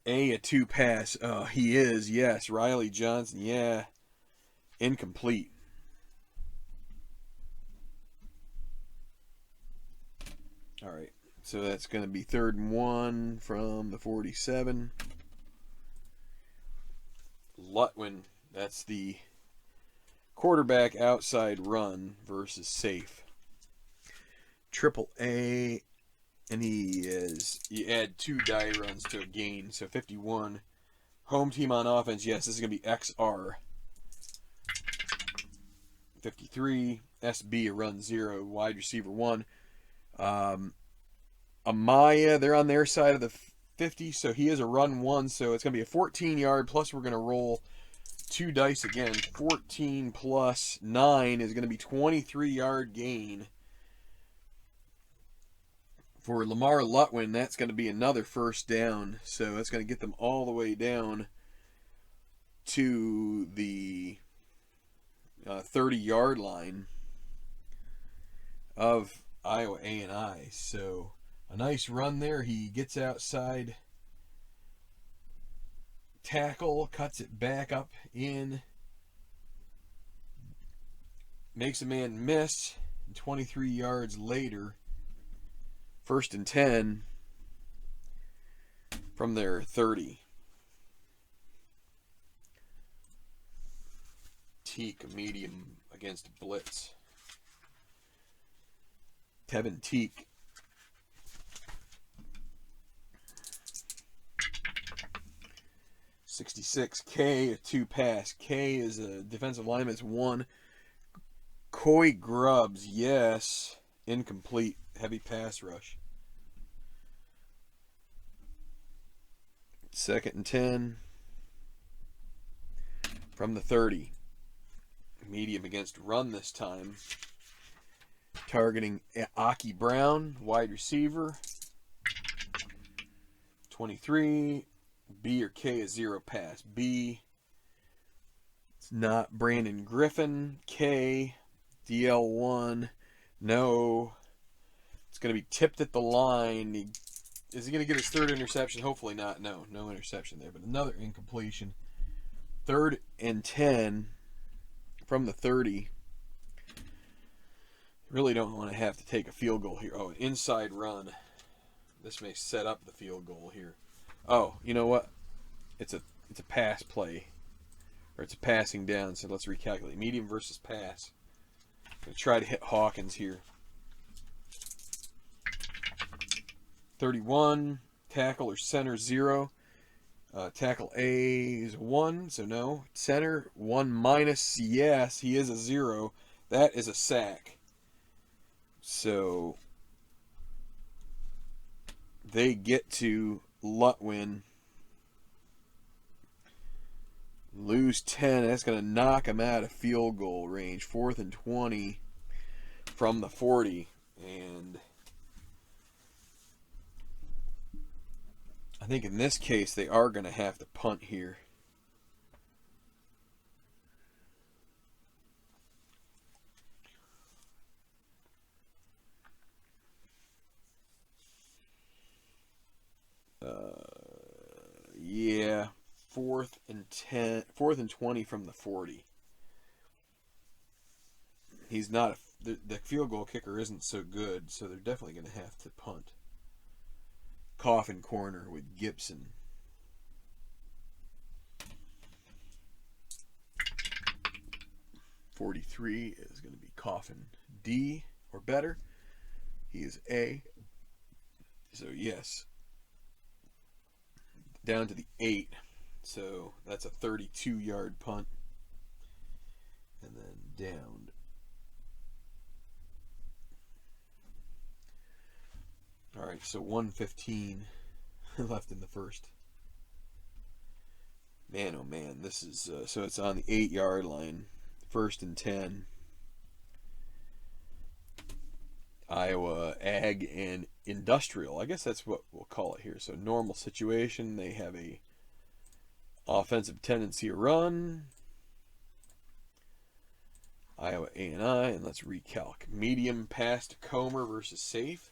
A 2 pass. He is, yes. Riley Johnson, yeah. Incomplete. All right. So that's going to be 3rd and 1 from the 47. Lutwin, that's the quarterback outside run versus safe. Triple A, and you add 2 die runs to a gain, so 51. Home team on offense, yes, this is going to be XR. 53. SB, a run 0. Wide receiver 1. Amaya, they're on their side of the 50, so he is a run 1, so it's going to be a 14-yard, plus we're going to roll 2 dice again. 14 plus 9 is going to be 23-yard gain. For Lamar Lutwin, that's going to be another 1st down, so that's going to get them all the way down to the 30-yard line of Iowa A&I. So a nice run there. He gets outside tackle, cuts it back up in, makes a man miss, and 23 yards later, 1st and 10 from their 30. Teak, a medium against Blitz. Tevin Teak. $66. K, a 2 pass. K is a defensive lineman. It's 1. Coy Grubbs, yes. Incomplete. Heavy pass rush. 2nd and 10 from the 30. Medium against run this time. Targeting Aki Brown, wide receiver. 23. B or K is 0 pass. B, it's not Brandon Griffin. K, DL1, no. It's going to be tipped at the line. Is he going to get his 3rd interception? Hopefully not. No interception there, but another incompletion. 3rd and 10 from the 30. Really don't want to have to take a field goal here. Oh, an inside run. This may set up the field goal here. Oh, you know what? It's a pass play. Or it's a passing down, so let's recalculate. Medium versus pass. I'm going to try to hit Hawkins here. 31. Tackle or center 0. Tackle A is 1, so no. Center 1 minus, yes, he is a 0. That is a sack. So they get to Lutwin. Lose 10. That's going to knock him out of field goal range. 4th and 20 from the 40. And I think in this case they are going to have to punt here. Yeah, 4th and 20 from the 40. He's not the field goal kicker isn't so good, so they're definitely going to have to punt. Coffin corner with Gibson. .43 is going to be Coffin D or better. He is A. So yes, down to the 8. So that's a 32-yard punt. And then down. All right, so 1:15 left in the first. Man, oh man, this is so it's on the 8-yard line, 1st and 10. Iowa Ag and Industrial. I guess that's what we'll call it here. So normal situation. They have a offensive tendency to run. Iowa A&I, and let's recalc. Medium pass to Comer versus safe.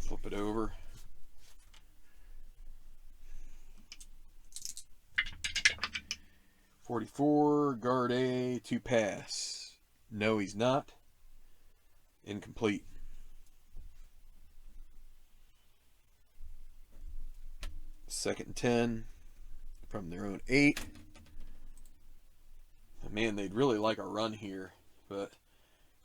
Flip it over. .44, guard A, 2 pass. No, he's not. Incomplete. Second and 10 from their own 8. Man, they'd really like a run here, but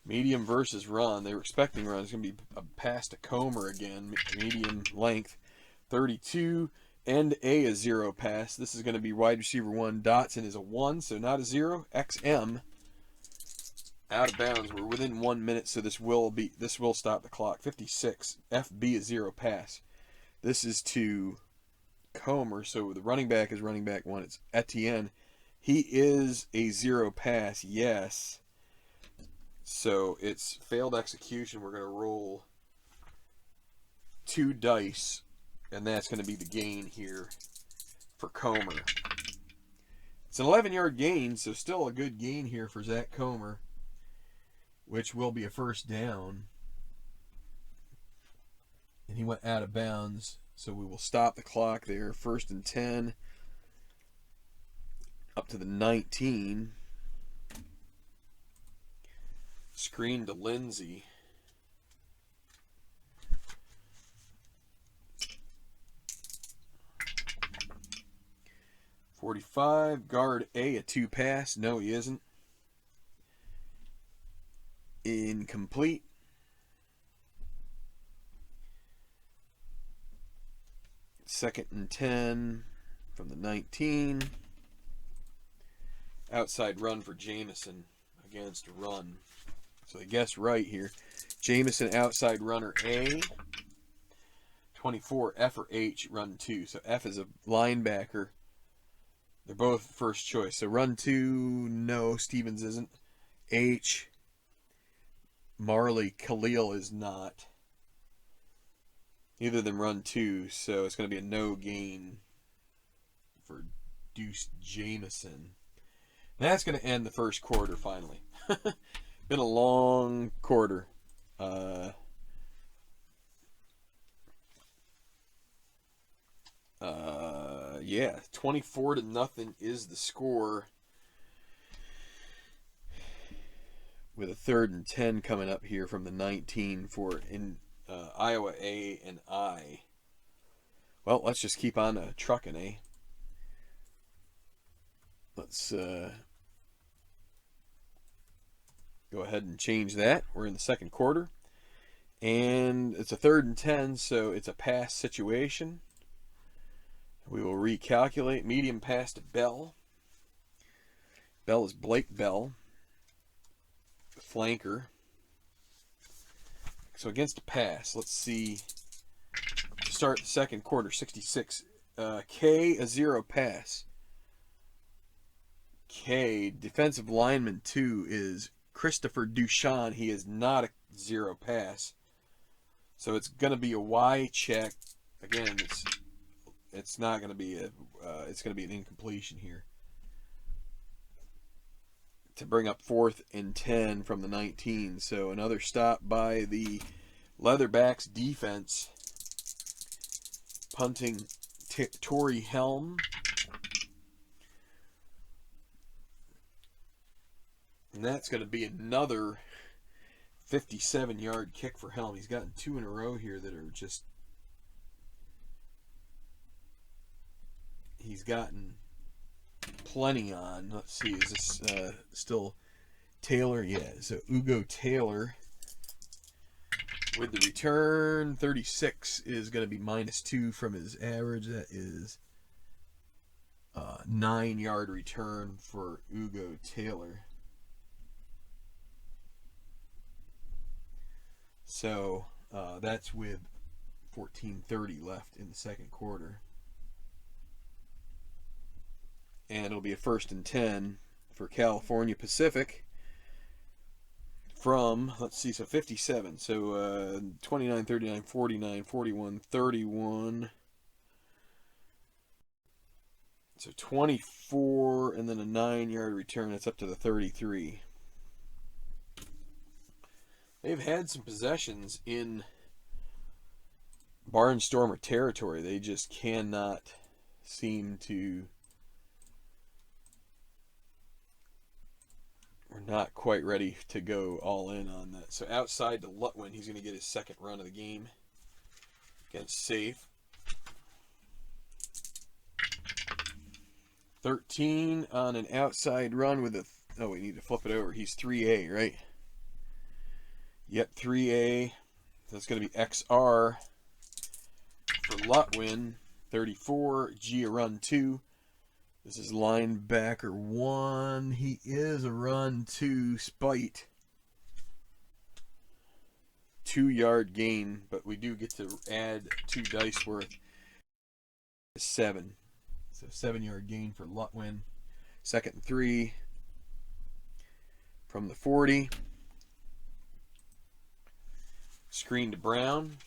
medium versus run. They were expecting run. It's going to be a pass to Comer again. Medium length. 32. End A is 0 pass. This is going to be wide receiver 1. Dotson is a 1, so not a 0. XM. Out of bounds. We're within 1 minute, so this will stop the clock. 56. FB is 0 pass. This is to Comer, so the running back is running back 1. It's Etienne. He is a 0 pass, yes. So it's failed execution. We're going to roll 2 dice, and that's going to be the gain here for Comer. It's an 11-yard gain, so still a good gain here for Zach Comer, which will be a first down. And he went out of bounds, so we will stop the clock there. 1st and 10. Up to the 19. Screen to Lindsey. .45. Guard A, a 2 pass. No, he isn't. Incomplete. Second and 10 from the 19. Outside run for Jamison against run. So I guess right here. Jamison outside runner A. 24 F or H run 2. So F is a linebacker. They're both first choice. So run 2, no, Stevens isn't. H. Marley Khalil is not. Neither of them run 2, so it's going to be a no gain for Deuce Jamison. That's going to end the first quarter finally. Been a long quarter. Yeah, 24-0 is the score. With a 3rd and 10 coming up here from the 19 for Iowa A and I. Well, let's just keep on trucking, eh? Let's go ahead and change that. We're in the second quarter. And it's a 3rd and 10, so it's a pass situation. We will recalculate. Medium pass to Bell. Bell is Blake Bell. Flanker. So against a pass, let's see. To start the second quarter, 66. K, a 0 pass. K, defensive lineman 2 is Christopher Duchan. He is not a 0 pass. So it's going to be a Y check. Again, it's not going to be it's going to be an incompletion here. To bring up 4th and 10 from the 19. So another stop by the Leatherbacks defense. Punting Torrey Helm. And that's going to be another 57-yard kick for Helm. He's gotten 2 in a row here that are just... He's gotten plenty on. Let's see, is this still Taylor? Yeah, so Ugo Taylor with the return. 36 is going to be -2 from his average. That is 9-yard return for Ugo Taylor. So that's with 14:30 left in the second quarter. And it'll be a 1st and 10 for California Pacific from, let's see, so 57. So 29, 39, 49, 41, 31. So 24 and then a 9-yard return. That's up to the 33. They've had some possessions in Barnstormer territory. They just cannot seem to... We're not quite ready to go all in on that. So outside to Lutwin, he's going to get his second run of the game against Safe. 13 on an outside run with a... Oh, we need to flip it over. He's 3A, right? Yep, 3A. That's going to be XR for Lutwin. 34, G a run 2. This is linebacker 1. He is a run 2 spite. 2-yard gain, but we do get to add 2 dice worth. 7. So 7-yard gain for Lutwin. 2nd and 3 from the 40. Screen to Brown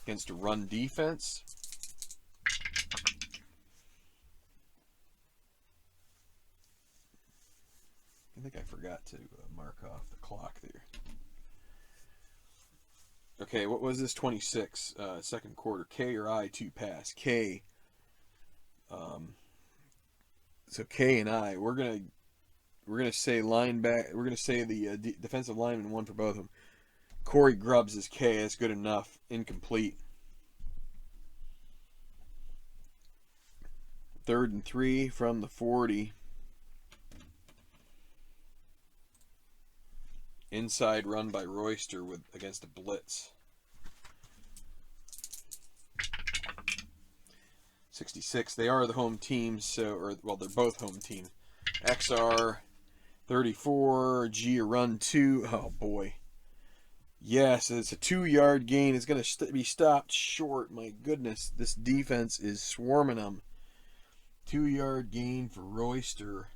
against a run defense. I think I forgot to mark off the clock there. Okay, what was this? 26, second quarter. K or I, 2 pass. K. So K and I, we're gonna say linebacker. We're gonna say the defensive lineman 1 for both of them. Corey Grubbs is K. That's good enough. Incomplete. 3rd and 3 from the 40. Inside run by Royster against a blitz. 66. They are the home teams, so they're both home teams. XR 34, G a run 2. Oh boy. Yes, it's a 2-yard gain. It's going to be stopped short. My goodness, this defense is swarming them. 2-yard gain for Royster.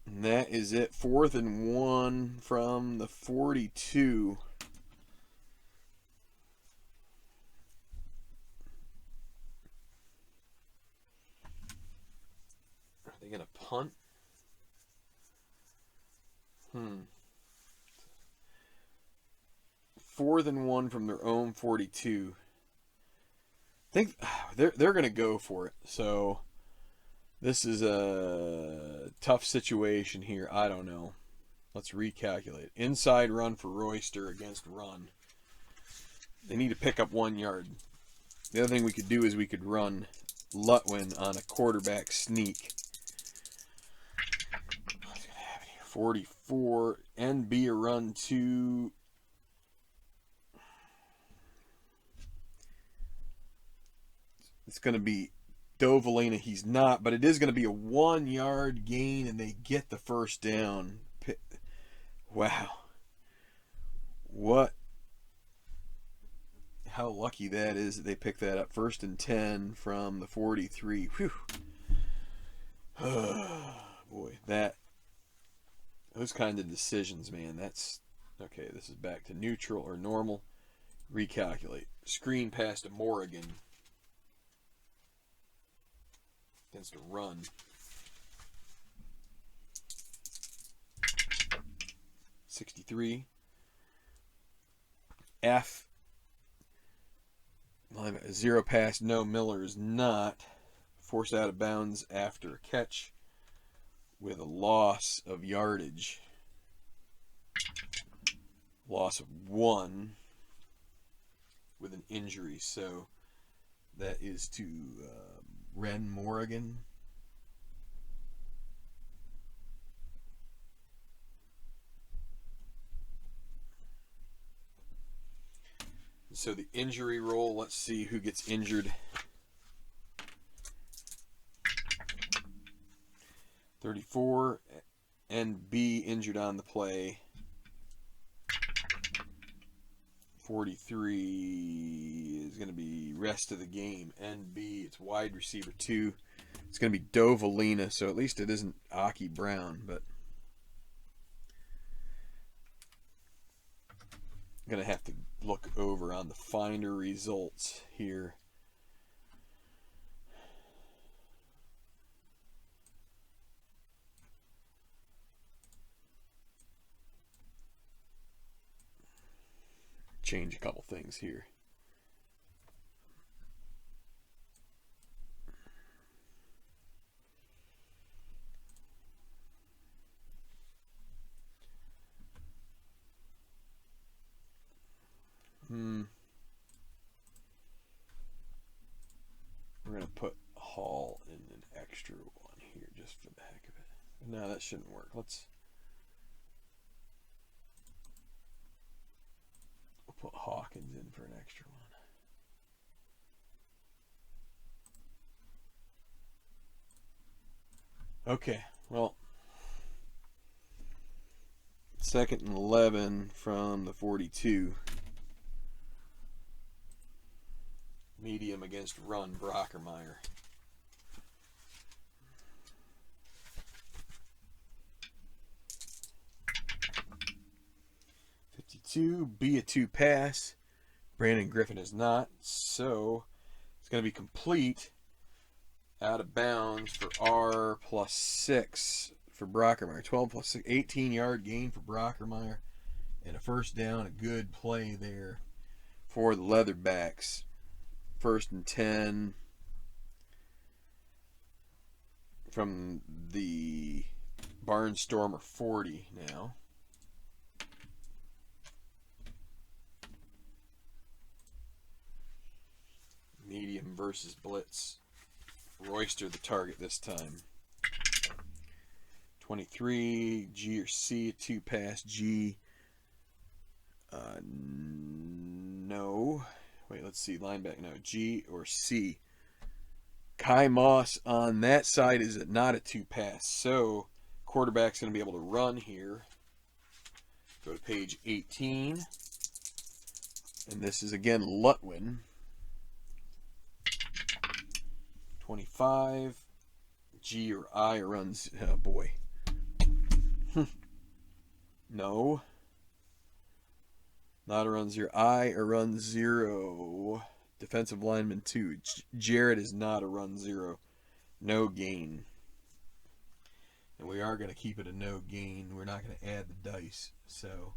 And that is it. 4th and 1 from the 42. Are they going to punt? 4th and 1 from their own 42. I think they're going to go for it. So this is a tough situation here. I don't know. Let's recalculate. Inside run for Royster against run. They need to pick up 1 yard. The other thing we could do is we could run Lutwin on a quarterback sneak. What's going to happen here? 44. NB a run 2. It's going to be Dovalina. He's not, but it is going to be a 1-yard gain, and they get the first down. Wow. What? How lucky that is that they picked that up. 1st and 10 from the 43. Whew. Boy, those kind of decisions, man. That's okay. This is back to neutral or normal. Recalculate. Screen pass to Morrigan against a run. .63. F. 0 pass. No, Miller is not. force out of bounds after a catch with a loss of yardage. Loss of 1 with an injury. So that is to Ren Morrigan. So the injury roll, let's see who gets injured. 34, NB injured on the play. 43 is going to be rest of the game. NB, it's wide receiver 2. It's going to be Dovalina, so at least it isn't Aki Brown, but I'm going to have to look over on the Finder results here. Change a couple things here. We're going to put Hall in an extra one here just for the heck of it. No, that shouldn't work. We'll put Hawkins in for an extra one. Okay, well, 2nd and 11 from the 42. Medium against run, Brockermeyer. Be a 2 pass. Brandon Griffin is not, so it's going to be complete. Out of bounds for R plus 6 for Brockermeyer. 12 plus 6, 18-yard gain for Brockermeyer. And a first down, a good play there for the Leatherbacks. 1st and 10 from the Barnstormer 40 now. Medium versus Blitz. Royster the target this time. 23, G or C, 2 pass, G. No. Wait, let's see. Linebacker, no. G or C. Kai Moss on that side is not a 2 pass. So, quarterback's going to be able to run here. Go to page 18. And this is again Lutwin. 25. G or I runs. Oh boy. No. Not a run 0. I a run 0. Defensive lineman 2. Jared is not a run 0. No gain. And we are going to keep it a no gain. We're not going to add the dice. So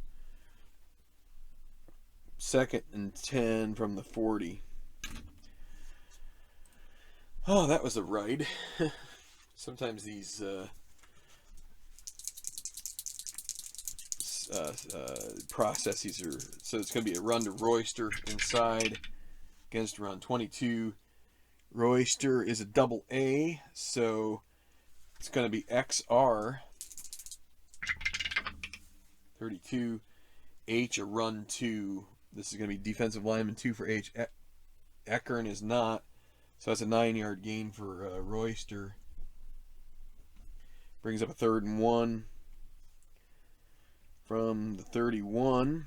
2nd and 10 from the 40. Oh, that was a ride. Sometimes these processes are... So it's going to be a run to Royster inside against run 22. Royster is a double A, so it's going to be XR. 32. H a run 2. This is going to be defensive lineman 2 for H. Eckern is not. So that's a 9-yard gain for Royster. Brings up a 3rd and 1 from the 31.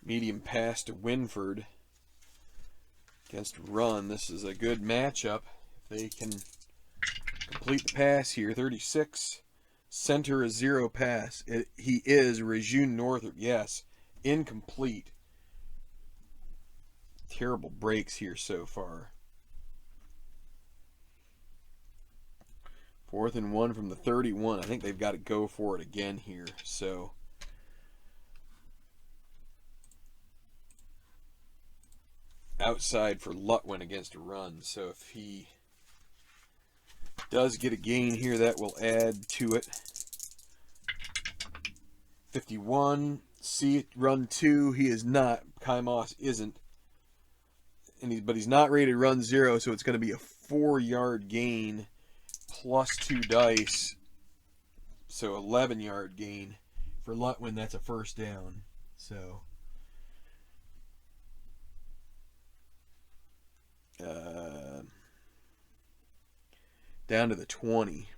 Medium pass to Winford against run. This is a good matchup. If they can complete the pass here. 36. Center a 0 pass. He is Rejune Northrop. Yes. Incomplete. Terrible breaks here so far. 4th and 1 from the 31. I think they've got to go for it again here. So outside for Lutwin against a run. So if he does get a gain here, that will add to it. 51. C, run 2. He is not. Kai Moss isn't. But he's not rated run 0, so it's going to be a 4-yard gain plus 2 dice. So 11-yard gain. For Lutwin, that's a first down. So down to the 20.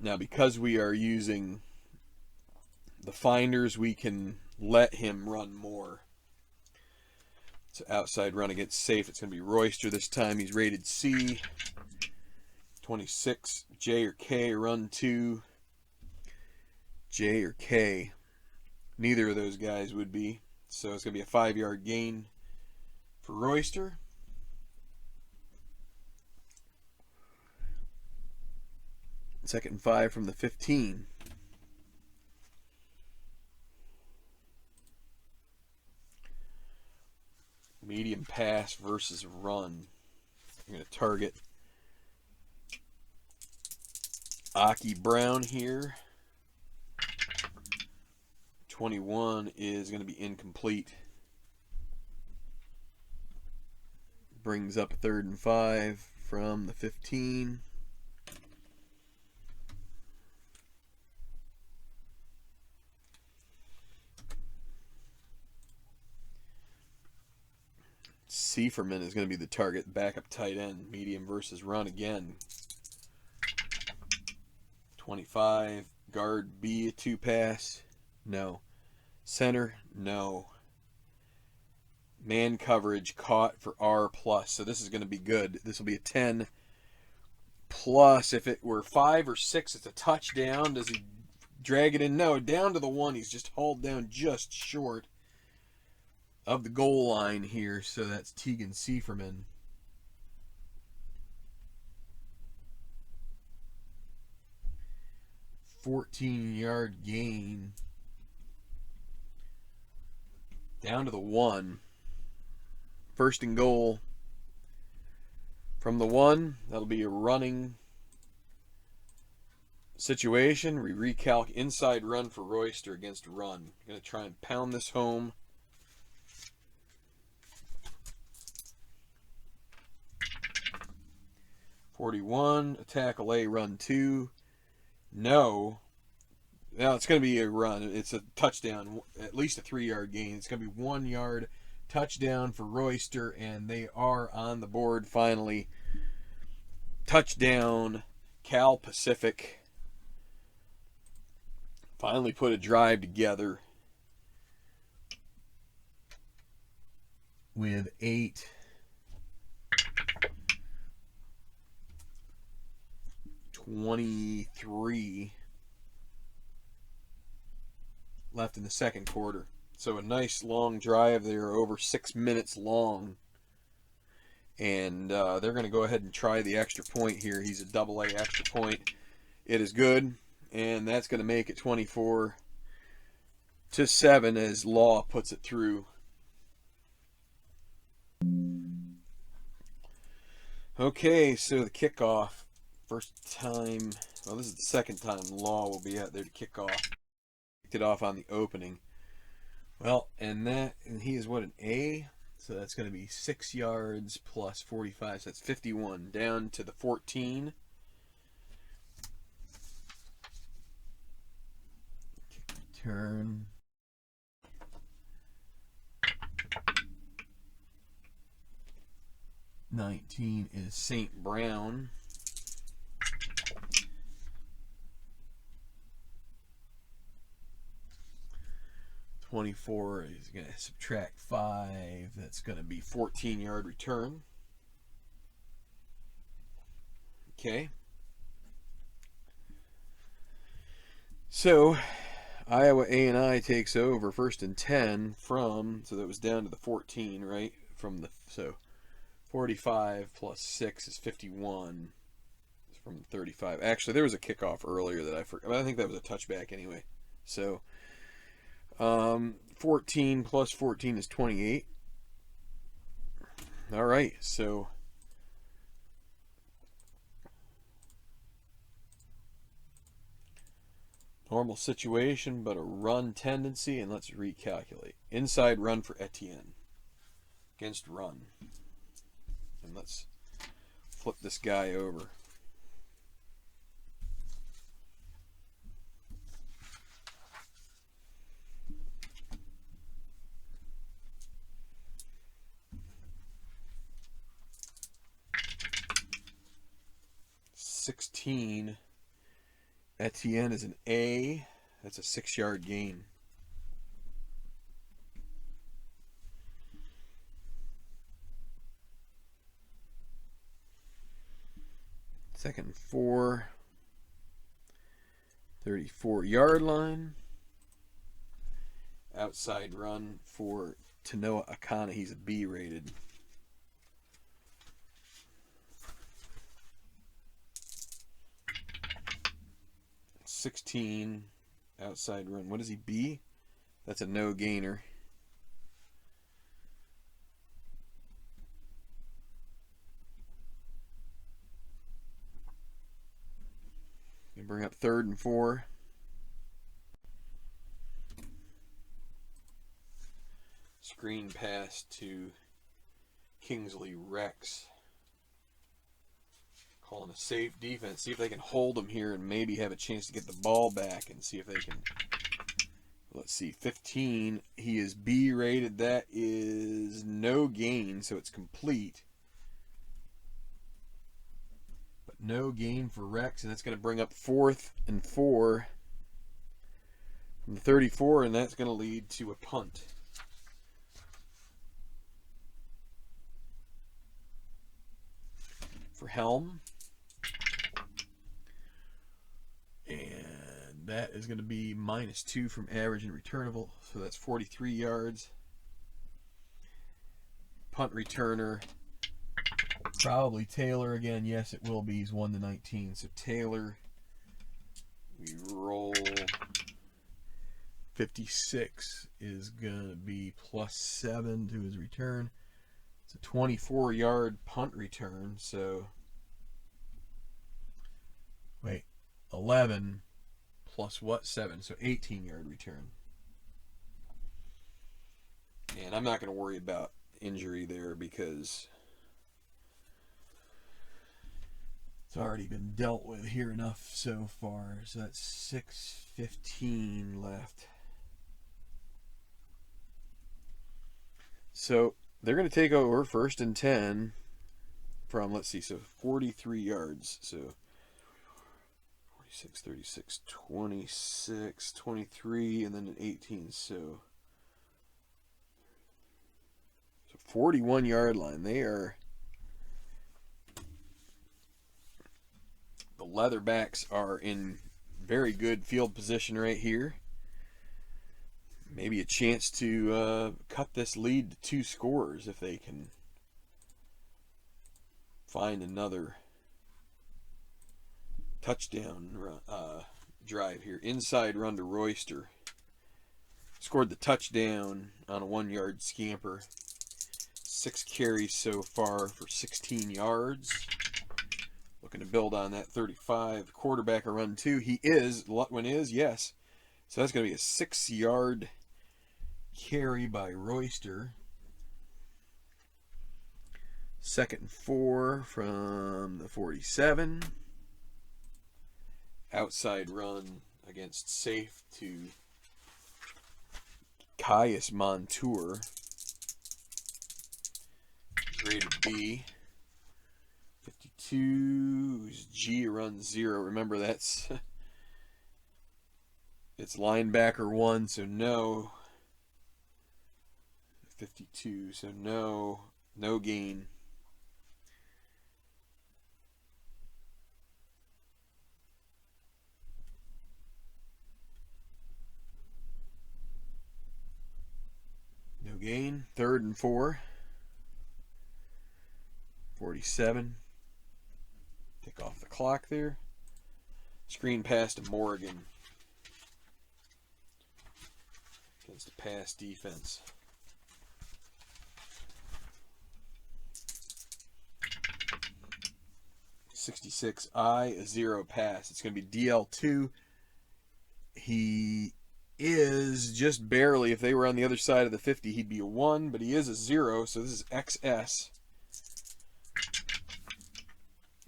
Now, because we are using the finders, we can let him run more. So outside run against safe. It's going to be Royster this time. He's rated C. 26. J or K, run 2. J or K. Neither of those guys would be. So it's going to be a 5-yard gain for Royster. Second and 5 from the 15. Medium pass versus run. You're going to target Aki Brown here. 21 is going to be incomplete. Brings up 3rd and 5 from the 15. Seiferman is going to be the target, backup tight end. Medium versus run again. 25. Guard B, a 2-pass. No. Center, no. Man coverage caught for R+. So this is going to be good. This will be a 10+. If it were 5 or 6, it's a touchdown. Does he drag it in? No. Down to the 1. He's just hauled down just short of the goal line here, so that's Tegan Seiferman. $14-yard gain. Down to the 1. First and goal from the 1. That'll be a running situation. We recalc inside run for Royster against run. Going to try and pound this home. .41, a tackle A, run 2. No. Now it's going to be a run. It's a touchdown, at least a 3-yard gain. It's going to be 1-yard touchdown for Royster, and they are on the board finally. Touchdown, Cal Pacific. Finally put a drive together with 8:23 left in the second quarter. So a nice long drive there, over 6 minutes long. And they're going to go ahead and try the extra point here. He's a AA extra point. It is good. And that's going to make it 24-7 as Law puts it through. Okay, so the kickoff. First time, well, this is the second time Law will be out there to kick off. Kicked it off on the opening. Well, and he is what, an A? So that's going to be 6 yards plus 45. So that's 51 down to the 14. Turn. $19 is St. Brown. 24 is going to subtract 5. That's going to be 14-yard return. Okay. So Iowa A&I takes over 1st and 10 from, so that was down to the 14, right? from the, so 45 plus 6 is 51 from 35. Actually, there was a kickoff earlier that I forgot. I think that was a touchback anyway. So 14 plus 14 is 28. All right, so normal situation, but a run tendency, and let's recalculate. Inside run for Etienne against run. And let's flip this guy over. $16. Etienne is an A. That's a 6-yard gain. Second and 4. 34-yard line. Outside run for Tanoa Akana. He's a B rated. $16 outside run. What is he, B? That's a no gainer. And bring up 3rd and 4. Screen pass to Kingsley Rex. Calling a safe defense. See if they can hold them here and maybe have a chance to get the ball back and see if they can. Let's see, 15. He is B rated. That is no gain, so it's complete. But no gain for Rex, and that's going to bring up 4th and 4 from the 34, and that's going to lead to a punt. For Helm. And that is going to be -2 from average and returnable. So that's 43 yards. Punt returner. Probably Taylor again. Yes, it will be. He's 1-19. So Taylor, we roll 56 is going to be +7 to his return. It's a 24-yard punt return. So, wait. 11 plus what? 7. So 18-yard return. And I'm not going to worry about injury there because it's already been dealt with here enough so far. So that's 6:15 left. So they're going to take over 1st and 10 from, let's see, so 43 yards. So 46, 36, 26, 23, and then an 18. So 41-yard line. They are, the Leatherbacks are in very good field position right here. Maybe a chance to cut this lead to 2 scores if they can find another touchdown drive here. Inside run to Royster. Scored the touchdown on a 1-yard scamper. 6 carries so far for 16 yards. Looking to build on that 35. Quarterback a run 2. He is. Lutwin is, yes. So that's going to be a 6-yard carry by Royster. 2nd and 4 from the 47. Outside run against safe to Caius Montour. Rated B. 52 is G, run 0. Remember, that's it's linebacker 1, so no. 52, so no gain. No gain. 3rd and 4. 47. Take off the clock there. Screen pass to Morgan against the pass defense. .66 a 0 pass. It's going to be DL2. He is just barely, if they were on the other side of the 50, he'd be a 1, but he is a 0, so this is XS.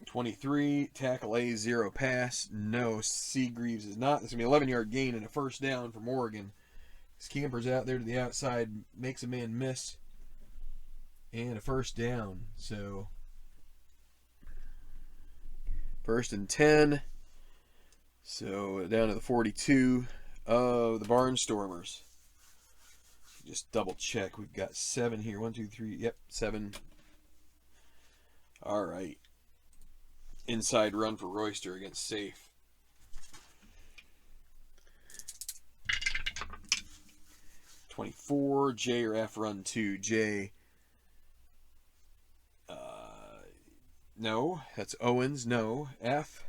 23, tackle A, 0 pass. No, Seagreaves is not. This is going to be an 11-yard gain and a first down from Oregon. Scampers out there to the outside, makes a man miss, and a first down. So, first and 10. So, down to the 42 of the Barnstormers. Just double check. We've got 7 here. 1, 2, 3. Yep, 7. All right. Inside run for Royster against Safe. .24, J or F run 2. J. No, that's Owens. No. F.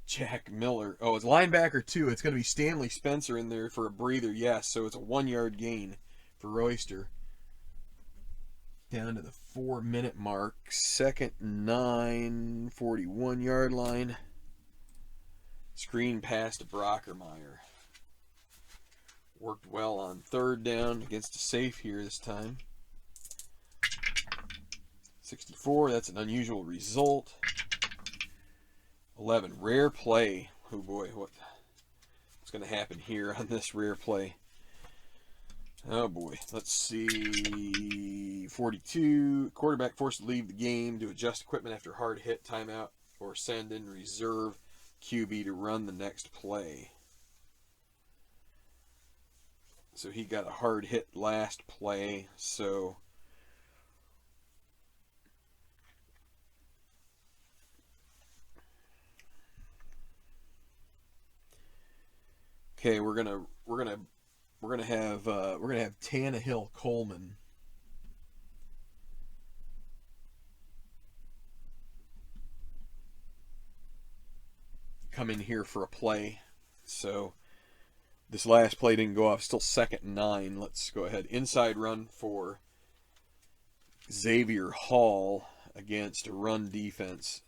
Jack Miller. Oh, it's linebacker 2. It's going to be Stanley Spencer in there for a breather. Yes, so it's a 1-yard gain for Royster. Down to the 4-minute mark. 2nd and 9, 41-yard line. Screen pass to Brockermeyer. Worked well on 3rd down against a Safe here this time. 64, that's an unusual result. 11, rare play. Oh boy, what's going to happen here on this rare play? Oh boy, let's see. 42, quarterback forced to leave the game to adjust equipment after hard hit, timeout, or send in reserve QB to run the next play. So he got a hard hit last play, so okay, we're gonna have Tannehill Coleman come in here for a play. So this last play didn't go off. Still 2nd and 9. Let's go ahead. Inside run for Xavier Hall against a run defense.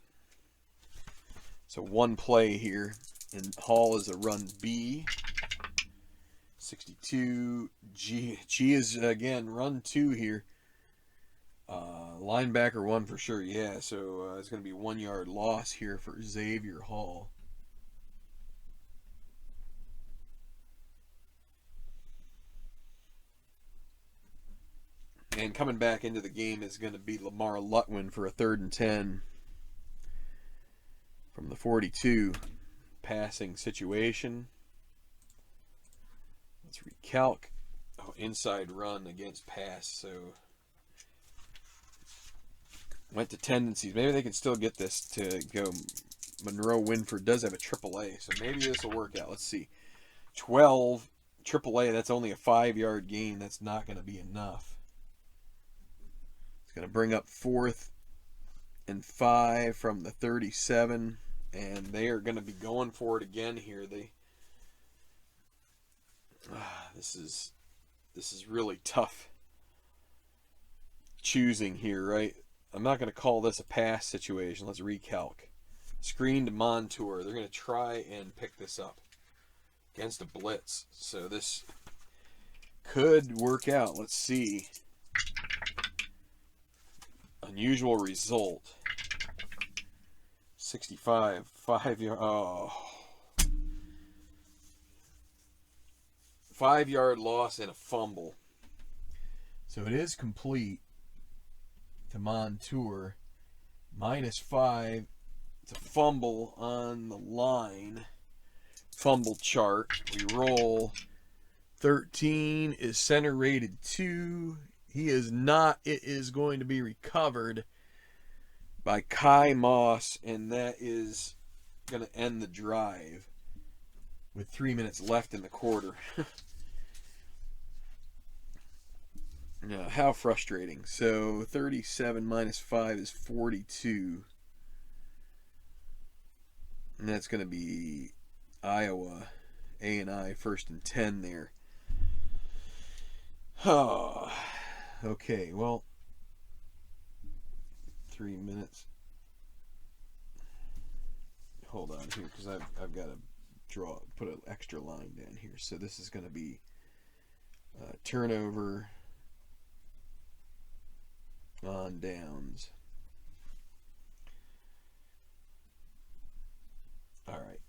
So one play here, and Hall is a run B. 62. G is again run 2 here. Linebacker 1 for sure. Yeah, so it's going to be 1-yard loss here for Xavier Hall. And coming back into the game is going to be Lamar Lutwin for a 3rd and 10 from the 42. Passing situation. Let's recalc. Oh, inside run against pass. So went to tendencies. Maybe they can still get this to go. Monroe Winford does have a AAA, so maybe this will work out. Let's see. 12 AAA. That's only a 5-yard gain. That's not going to be enough. Going to bring up 4th and 5 from the 37, and they are going to be going for it again here. This is really tough choosing here, right? I'm not going to call this a pass situation. Let's recalc. Screen to Montour. They're going to try and pick this up against a blitz. So this could work out. Let's see. Unusual result. 65, 5-yard. Oh. 5-yard loss and a fumble. So it is complete to Montour. -5. It's a fumble on the line. Fumble chart. We roll. 13 is center rated 2. He is not. It is going to be recovered by Kai Moss, and that is going to end the drive with 3 minutes left in the quarter. How frustrating. So 37 minus 5 is 42. And that's going to be Iowa, A&I, 1st and 10 there. Oh, okay, well, 3 minutes. Hold on here, because I've got to put an extra line down here. So this is going to be turnover on downs. All right.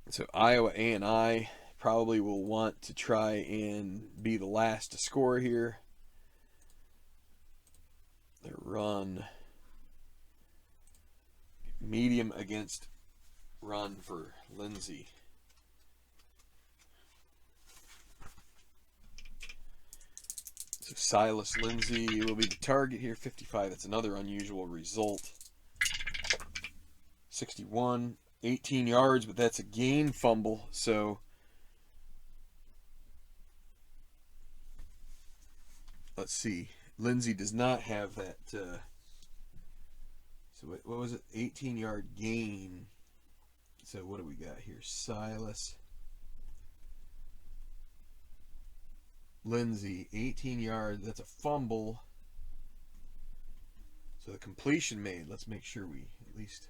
So Iowa A&I probably will want to try and be the last to score here. Their run medium against run for Lindsey. So Silas Lindsey will be the target here. 55. That's another unusual result. 61. 18 yards, but that's a gain fumble. So let's see. Lindsey does not have that. So what was it? 18-yard gain. So what do we got here? Silas Lindsey, 18 yards. That's a fumble. So the completion made. Let's make sure we at least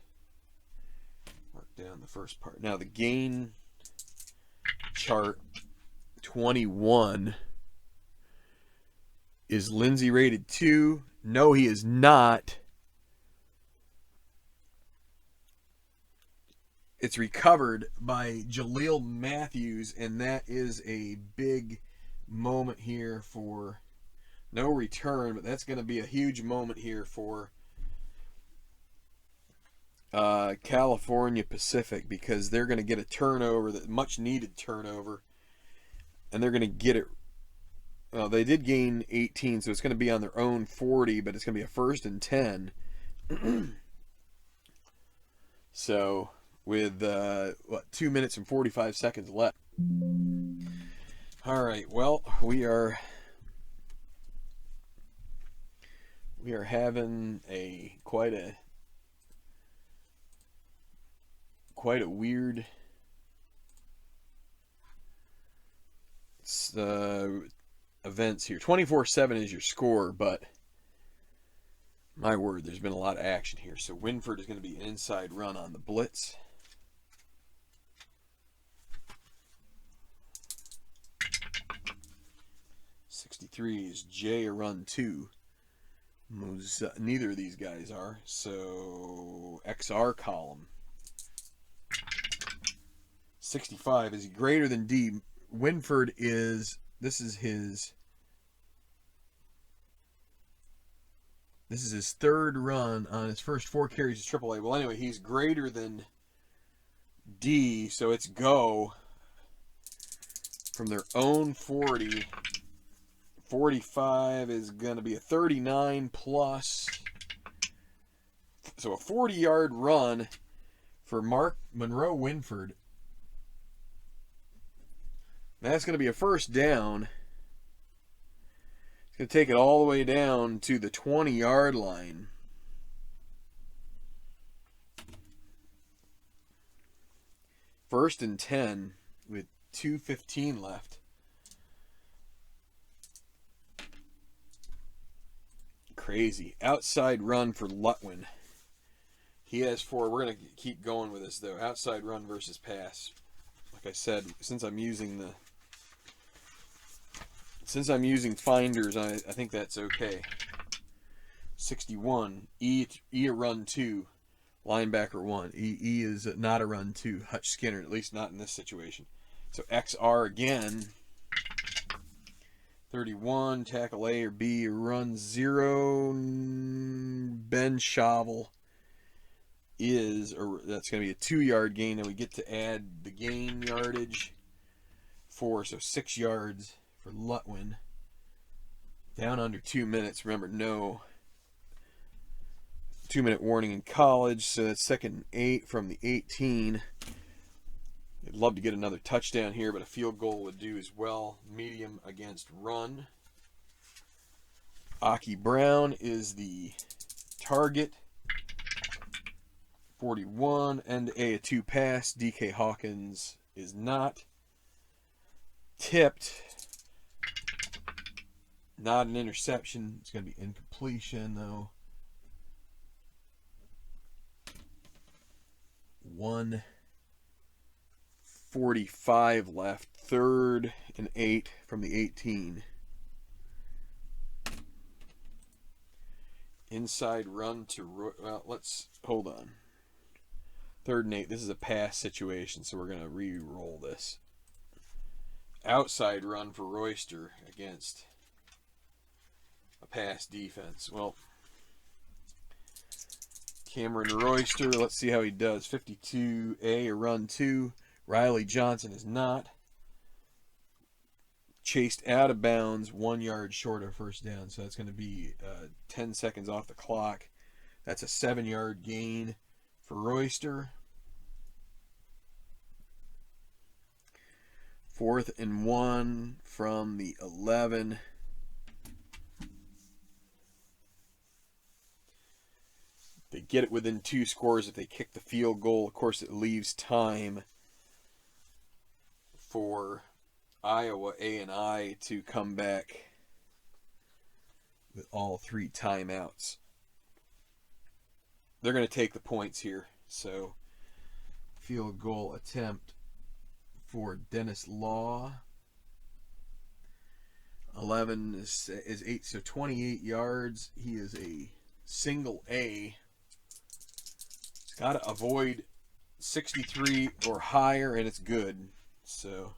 mark down the first part. Now the gain chart 21. Is Lindsey rated 2? No, he is not. It's recovered by Jaleel Matthews, and that is a big moment here for no return, but that's going to be a huge moment here for California Pacific, because they're going to get a turnover, that much needed turnover, and they're going to get it. Well, they did gain 18, so it's going to be on their own 40, but it's going to be a 1st and 10. So with 2 minutes and 45 seconds left. All right, well, we are having quite a weird events here. 24-7 is your score, but my word, there's been a lot of action here. So Winford is going to be an inside run on the blitz. Is Jay a run 2? Neither of these guys are. So XR column. 65, is he greater than D? Winford is, this is his 3rd run on his first 4 carries of AAA. Well, anyway, he's greater than D, so it's go from their own 40. 45 is going to be a 39 plus. So a 40-yard run for Mark Monroe Winford. That's going to be a 1st down. It's going to take it all the way down to the 20-yard line. First and 10 with 2:15 left. Crazy. Outside run for Lutwin. He has 4. We're going to keep going with this, though. Outside run versus pass. Like I said, since I'm using finders, I think that's okay. 61. E a run 2. Linebacker 1. E is not a run 2. Hutch Skinner, at least not in this situation. So XR again. 31, tackle A or B, run 0. Ben Shovel is, or that's going to be a 2-yard gain, and we get to add the gain yardage 4, so 6 yards for Lutwin. Down under 2 minutes. Remember, no 2-minute warning in college, so that's 2nd and 8 from the 18. I'd love to get another touchdown here, but a field goal would do as well. Medium against run. Aki Brown is the target. 41, end A, a 2 pass. DK Hawkins is not. Tipped. Not an interception. It's going to be incompletion, though. 1:45 left. 3rd and 8 from the 18. Inside run to... Well, let's... Hold on. 3rd and 8. This is a pass situation, so we're going to re-roll this. Outside run for Royster against a pass defense. Well, Cameron Royster, let's see how he does. 52A, a run 2. Riley Johnson is not. Chased out of bounds, 1 yard short of first down. So that's going to be 10 seconds off the clock. That's a 7-yard gain for Royster. 4th and 1 from the 11. They get it within 2 scores if they kick the field goal. Of course, it leaves time for Iowa A&I to come back with all 3 timeouts. They're going to take the points here. So, field goal attempt for Dennis Law. 11 is 8, so 28 yards. He is a single A. He's got to avoid 63 or higher, and it's good. So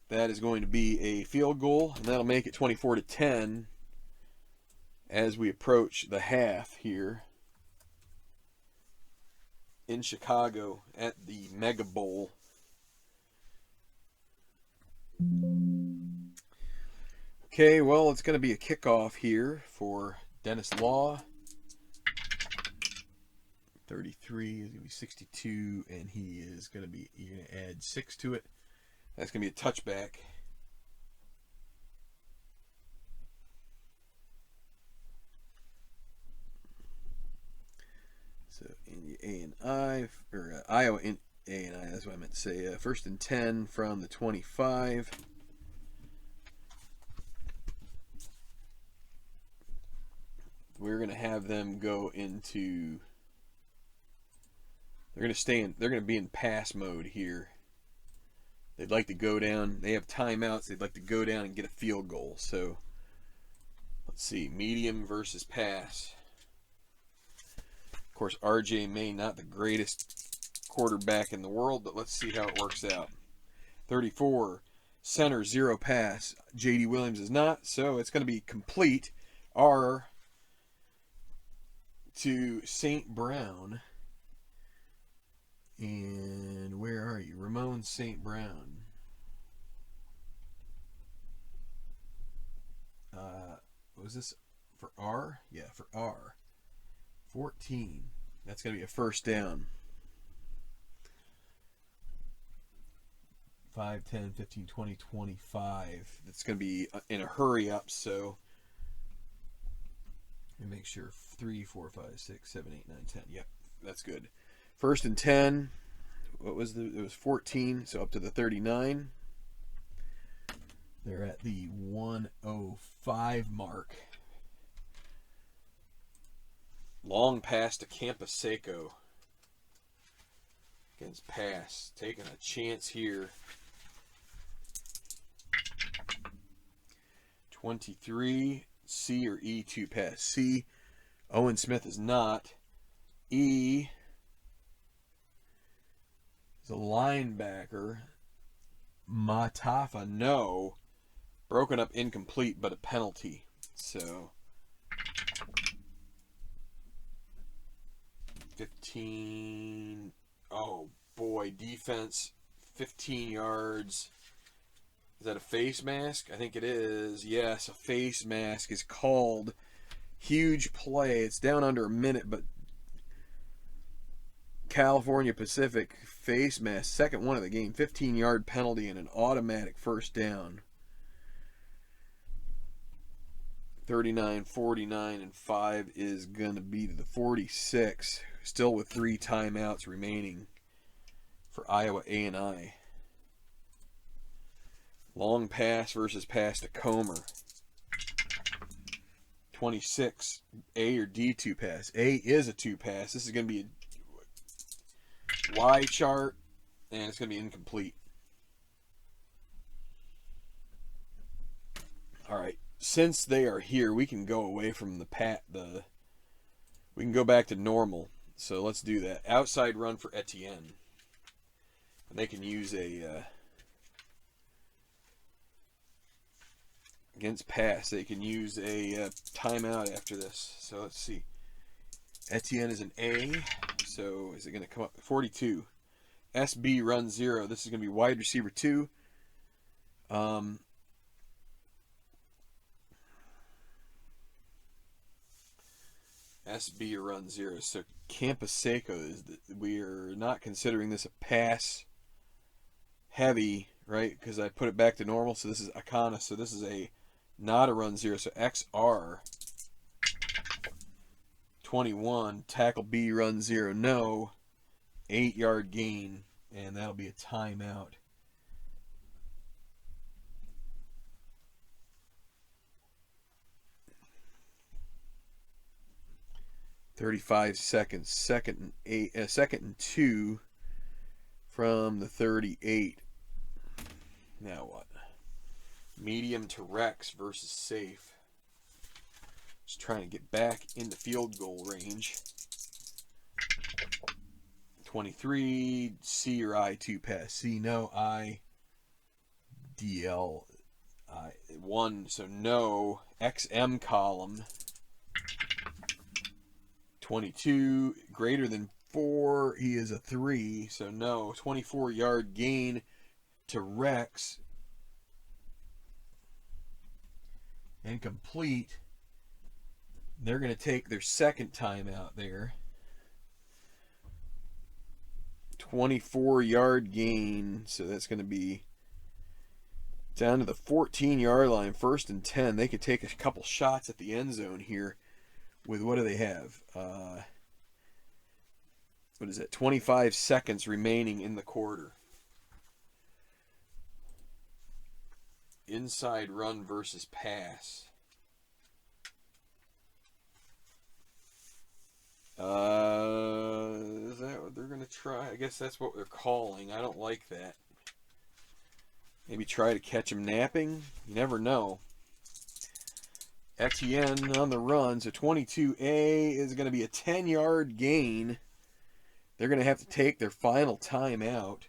that is going to be a field goal, and that'll make it 24-10 as we approach the half here in Chicago at the Mega Bowl. Okay, well, it's going to be a kickoff here for Dennis Law. 33 is going to be 62, and he is going to be, you're going to add 6 to it. That's going to be a touchback. So in A&I, or Iowa in A&I, that's what I meant to say. 1st and 10 from the 25. We're going to have them go into... They're going to be in pass mode here. They'd like to go down. They have timeouts. They'd like to go down and get a field goal. So, let's see. Medium versus pass. Of course, RJ May, not the greatest quarterback in the world, but let's see how it works out. 34. Center, 0 pass. J.D. Williams is not, so it's going to be complete. R to St. Brown. And where are you? Ramon St. Brown. Was this for R? Yeah, for R. 14. That's going to be a first down. 5, 10, 15, 20, 25. It's going to be in a hurry up, so let me make sure. 3, 4, 5, 6, 7, 8, 9, 10. Yep, that's good. 1st and 10. What was it was 14, so up to the 39. They're at the 105 mark. Long pass to Camposeco against pass. Taking a chance here. 23. C or E to pass. C. Owen Smith is not. E is a linebacker. Matafa, no. Broken up, incomplete, but a penalty. So 15. Oh boy, defense 15 yards. Is that a face mask? I think it is. Yes, a face mask is called. Huge play. It's down under a minute, but California Pacific face mask, second one of the game, 15-yard penalty and an automatic first down. 39, 49, and 5 is going to be to the 46, still with 3 timeouts remaining for Iowa A&I. Long pass versus pass to Comer. 26, A or D 2 pass. A is a 2 pass. This is going to be a Y chart, and it's going to be incomplete. All right. Since they are here, we can go away from we can go back to normal. So let's do that. Outside run for Etienne. And they can use against pass, they can use a timeout after this. So let's see. Etienne is an A. So is it going to come up? 42. SB run 0. This is going to be wide receiver 2. SB run 0. So Camposeco we are not considering this a pass heavy, right? Because I put it back to normal. So this is Akana. So this is not a run 0. So XR 21. Tackle B run 0. No. 8-yard gain. And that'll be a timeout. .35 seconds. Second and 2 from the 38. Now what? Medium to Rex versus safe. Just trying to get back into field goal range. 23. C or I 2 pass. C no. I DL 1. So no. XM column. 22, greater than 4, he is a 3, so no. 24-yard gain to Rex. And complete. They're going to take their second timeout there. 24-yard gain, so that's going to be down to the 14-yard line, 1st and 10. They could take a couple shots at the end zone here. With what do they have? What is it? 25 seconds remaining in the quarter. Inside run versus pass. Is that what they're going to try? I guess that's what they're calling. I don't like that. Maybe try to catch him napping? You never know. Etienne on the run, so 22A is going to be a 10-yard gain. They're going to have to take their final timeout.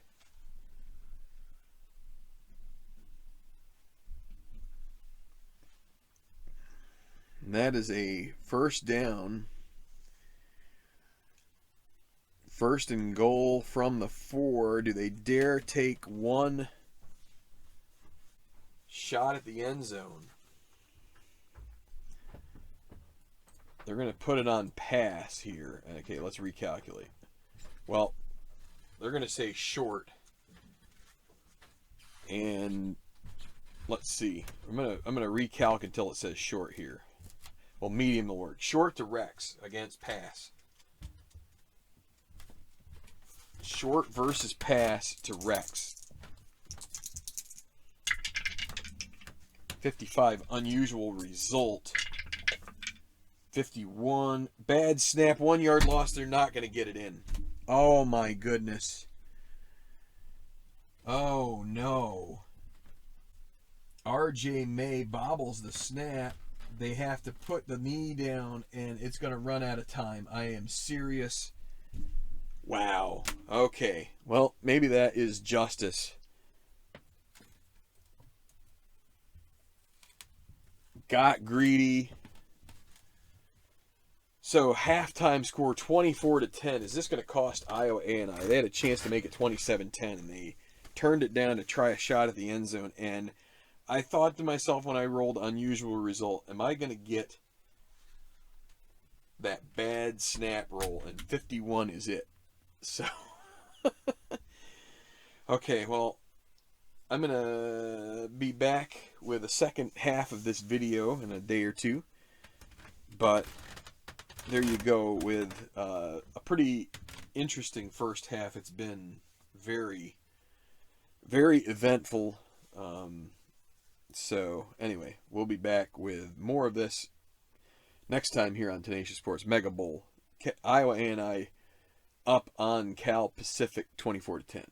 And that is a first down. 1st and goal from the 4. Do they dare take one shot at the end zone? They're going to put it on pass here. Okay, let's recalculate. Well, they're going to say short. And let's see. I'm going to recalc until it says short here. Well, medium will work. Short to Rex against pass. Short versus pass to Rex. 55, unusual result. 51, bad snap, 1-yard loss. They're not going to get it in. Oh my goodness. Oh no. RJ May bobbles the snap. They have to put the knee down and it's going to run out of time. I am serious. Wow. Okay. Well, maybe that is justice. Got greedy. So halftime score 24-10. Is this going to cost Iowa A&I? They had a chance to make it 27-10, and they turned it down to try a shot at the end zone. And I thought to myself when I rolled unusual result, am I going to get that bad snap roll, and 51 is it. So, okay, well, I'm going to be back with a second half of this video in a day or two. But there you go with a pretty interesting first half. It's been very, very eventful. So, anyway, we'll be back with more of this next time here on Tenacious Sports Mega Bowl. Iowa A&I up on Cal Pacific 24-10.